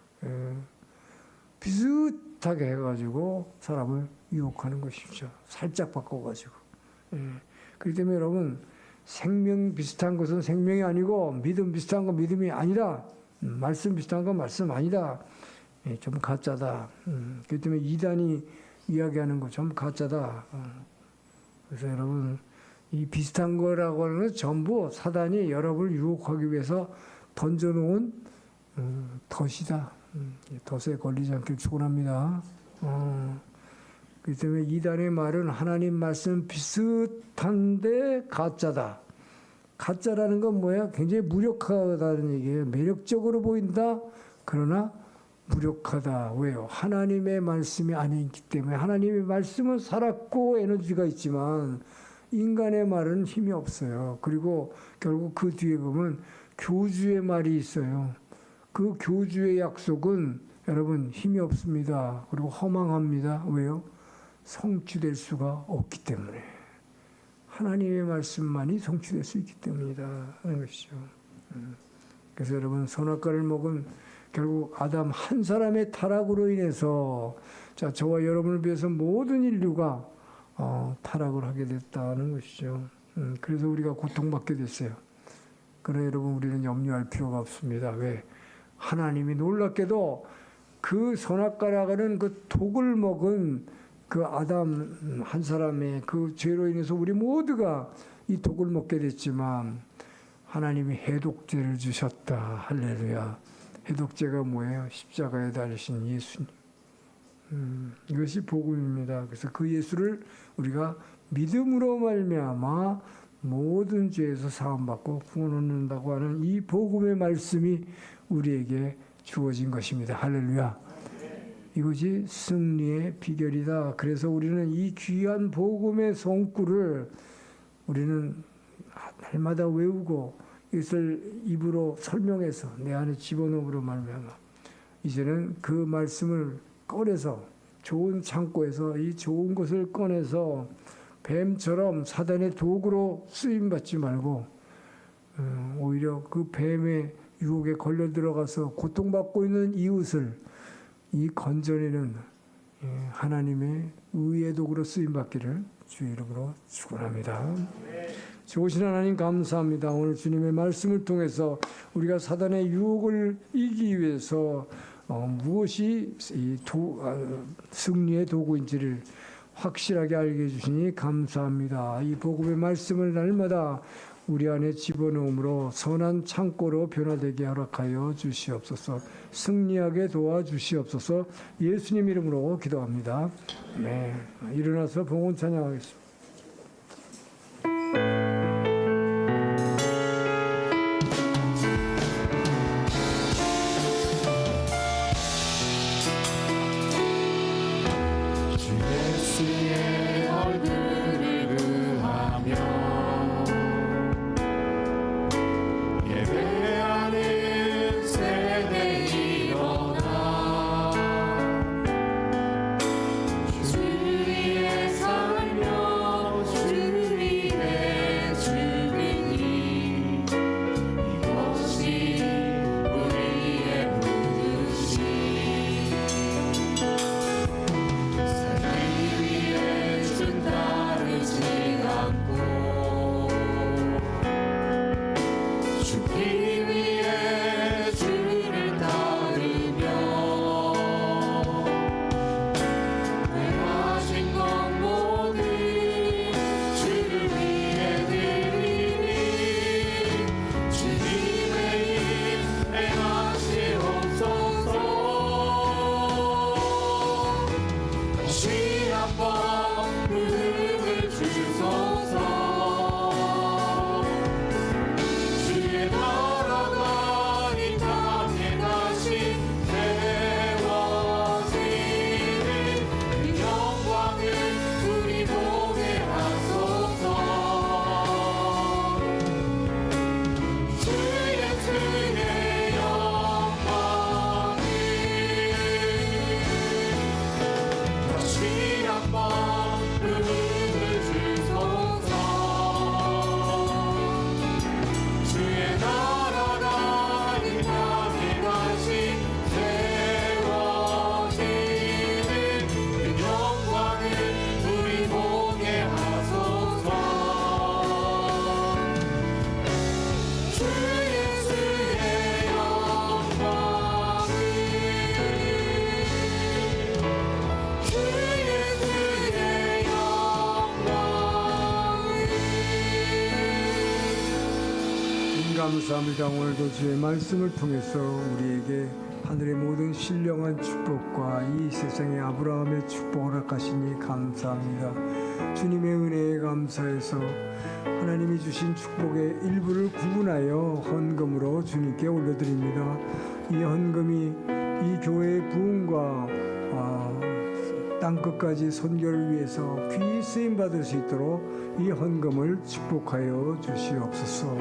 비슷하게 해가지고 사람을 유혹하는 것이죠. 살짝 바꿔가지고. 그렇기 때문에 여러분 생명 비슷한 것은 생명이 아니고 믿음 비슷한 건 믿음이 아니다. 말씀 비슷한 건 말씀 아니다. 좀 가짜다. 그렇기 때문에 이단이 이야기하는 거 전부 가짜다. 그래서 여러분 이 비슷한 거라고 하는 건 전부 사단이 여러분을 유혹하기 위해서 던져놓은 덫이다. 덫에 걸리지 않길 축원합니다. 그렇기 때문에 이단의 말은 하나님 말씀 비슷한데 가짜다. 가짜라는 건 뭐야? 굉장히 무력하다는 얘기예요. 매력적으로 보인다. 그러나 무력하다. 왜요? 하나님의 말씀이 아니기 때문에. 하나님의 말씀은 살았고 에너지가 있지만 인간의 말은 힘이 없어요. 그리고 결국 그 뒤에 보면 교주의 말이 있어요. 그 교주의 약속은 여러분 힘이 없습니다. 그리고 허망합니다. 왜요? 성취될 수가 없기 때문에. 하나님의 말씀만이 성취될 수 있기 때문이다 하는 것이죠. 그래서 여러분 선악과를 먹은 결국 아담 한 사람의 타락으로 인해서 자 저와 여러분을 위해서 모든 인류가 타락을 하게 됐다는 것이죠. 그래서 우리가 고통받게 됐어요. 그러나 여러분 우리는 염려할 필요가 없습니다. 왜? 하나님이 놀랍게도 그 선악과라는 그 독을 먹은 그 아담 한 사람의 그 죄로 인해서 우리 모두가 이 독을 먹게 됐지만 하나님이 해독제를 주셨다. 할렐루야. 해독제가 뭐예요? 십자가에 달리신 예수님. 이것이 복음입니다. 그래서 그 예수를 우리가 믿음으로 말미암아 모든 죄에서 사함받고 구원 얻는다고 하는 이 복음의 말씀이 우리에게 주어진 것입니다. 할렐루야. 이것이 승리의 비결이다. 그래서 우리는 이 귀한 복음의 성구를 우리는 날마다 외우고 이것을 입으로 설명해서 내 안에 집어넣음으로 말미암아 이제는 그 말씀을 꺼내서 좋은 창고에서 이 좋은 것을 꺼내서 뱀처럼 사단의 도구로 쓰임받지 말고 오히려 그 뱀의 유혹에 걸려 들어가서 고통받고 있는 이웃을 이 건져내는 하나님의 의의 도구로 쓰임받기를 주의 이름으로 축원합니다. 좋으신 하나님 감사합니다. 오늘 주님의 말씀을 통해서 우리가 사단의 유혹을 이기기 위해서 무엇이 승리의 도구인지를 확실하게 알게 해주시니 감사합니다. 이 복음의 말씀을 날마다 우리 안에 집어넣음으로 선한 창고로 변화되게 허락하여 주시옵소서. 승리하게 도와주시옵소서. 예수님 이름으로 기도합니다. 네, 일어나서 봉헌 찬양하겠습니다. 주 예수의 얼굴을 구하며 예배하는 세대 일어나 주 위에 살며 주 위에 죽으니 이것이 우리의 부르심 살기 위해 준 따르지 않고 죽기 위해 주를 따르며 행하신 것 모든 주를 위해 드리니 주님의 일 행하시옵소서. 다시 한번 부름을 주소서. 주의 나라가 이 땅에 다시 세워지는 그 영광을 우리 보게 하소서. 주의 영광을 다시 한번 부름을 주소서. 주의 나라가 이 땅에 다시 세워지는 그 영광을 우리 보게 하소서. 주 예수의 영광을 주 예수의 영광을 감사합니다. 오늘도 주의 말씀을 통해서 우리에게 하늘의 모든 신령한 축복과 이 세상의 아브라함의 축복을 허락하시니 감사합니다. 주님의 은혜에 감사해서 하나님이 주신 축복의 일부를 구분하여 헌금으로 주님께 올려드립니다. 이 헌금이 이 교회의 부흥과 땅끝까지 선교를 위해서 귀히 쓰임받을 수 있도록 이 헌금을 축복하여 주시옵소서.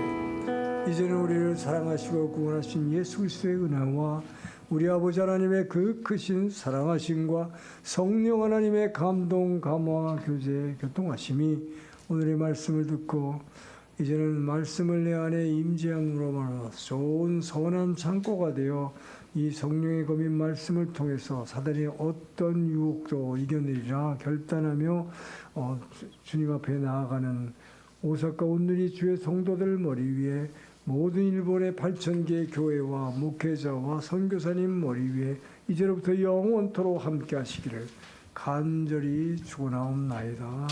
이제는 우리를 사랑하시고 구원하신 예수 그리스도의 은혜와 우리 아버지 하나님의 그 크신 사랑하심과 성령 하나님의 감동, 감화, 교제, 교통하심이 오늘의 말씀을 듣고 이제는 말씀을 내 안에 임재함으로 말하여 좋은 선한 창고가 되어 이 성령의 검인 말씀을 통해서 사단의 어떤 유혹도 이겨내리라 결단하며 주님 앞에 나아가는 오사카 온누리 주의 성도들 머리 위에 모든 일본의 8,000개의 교회와 목회자와 선교사님 머리 위에 이제로부터 영원토록 함께 하시기를 간절히 축원하옵나이다.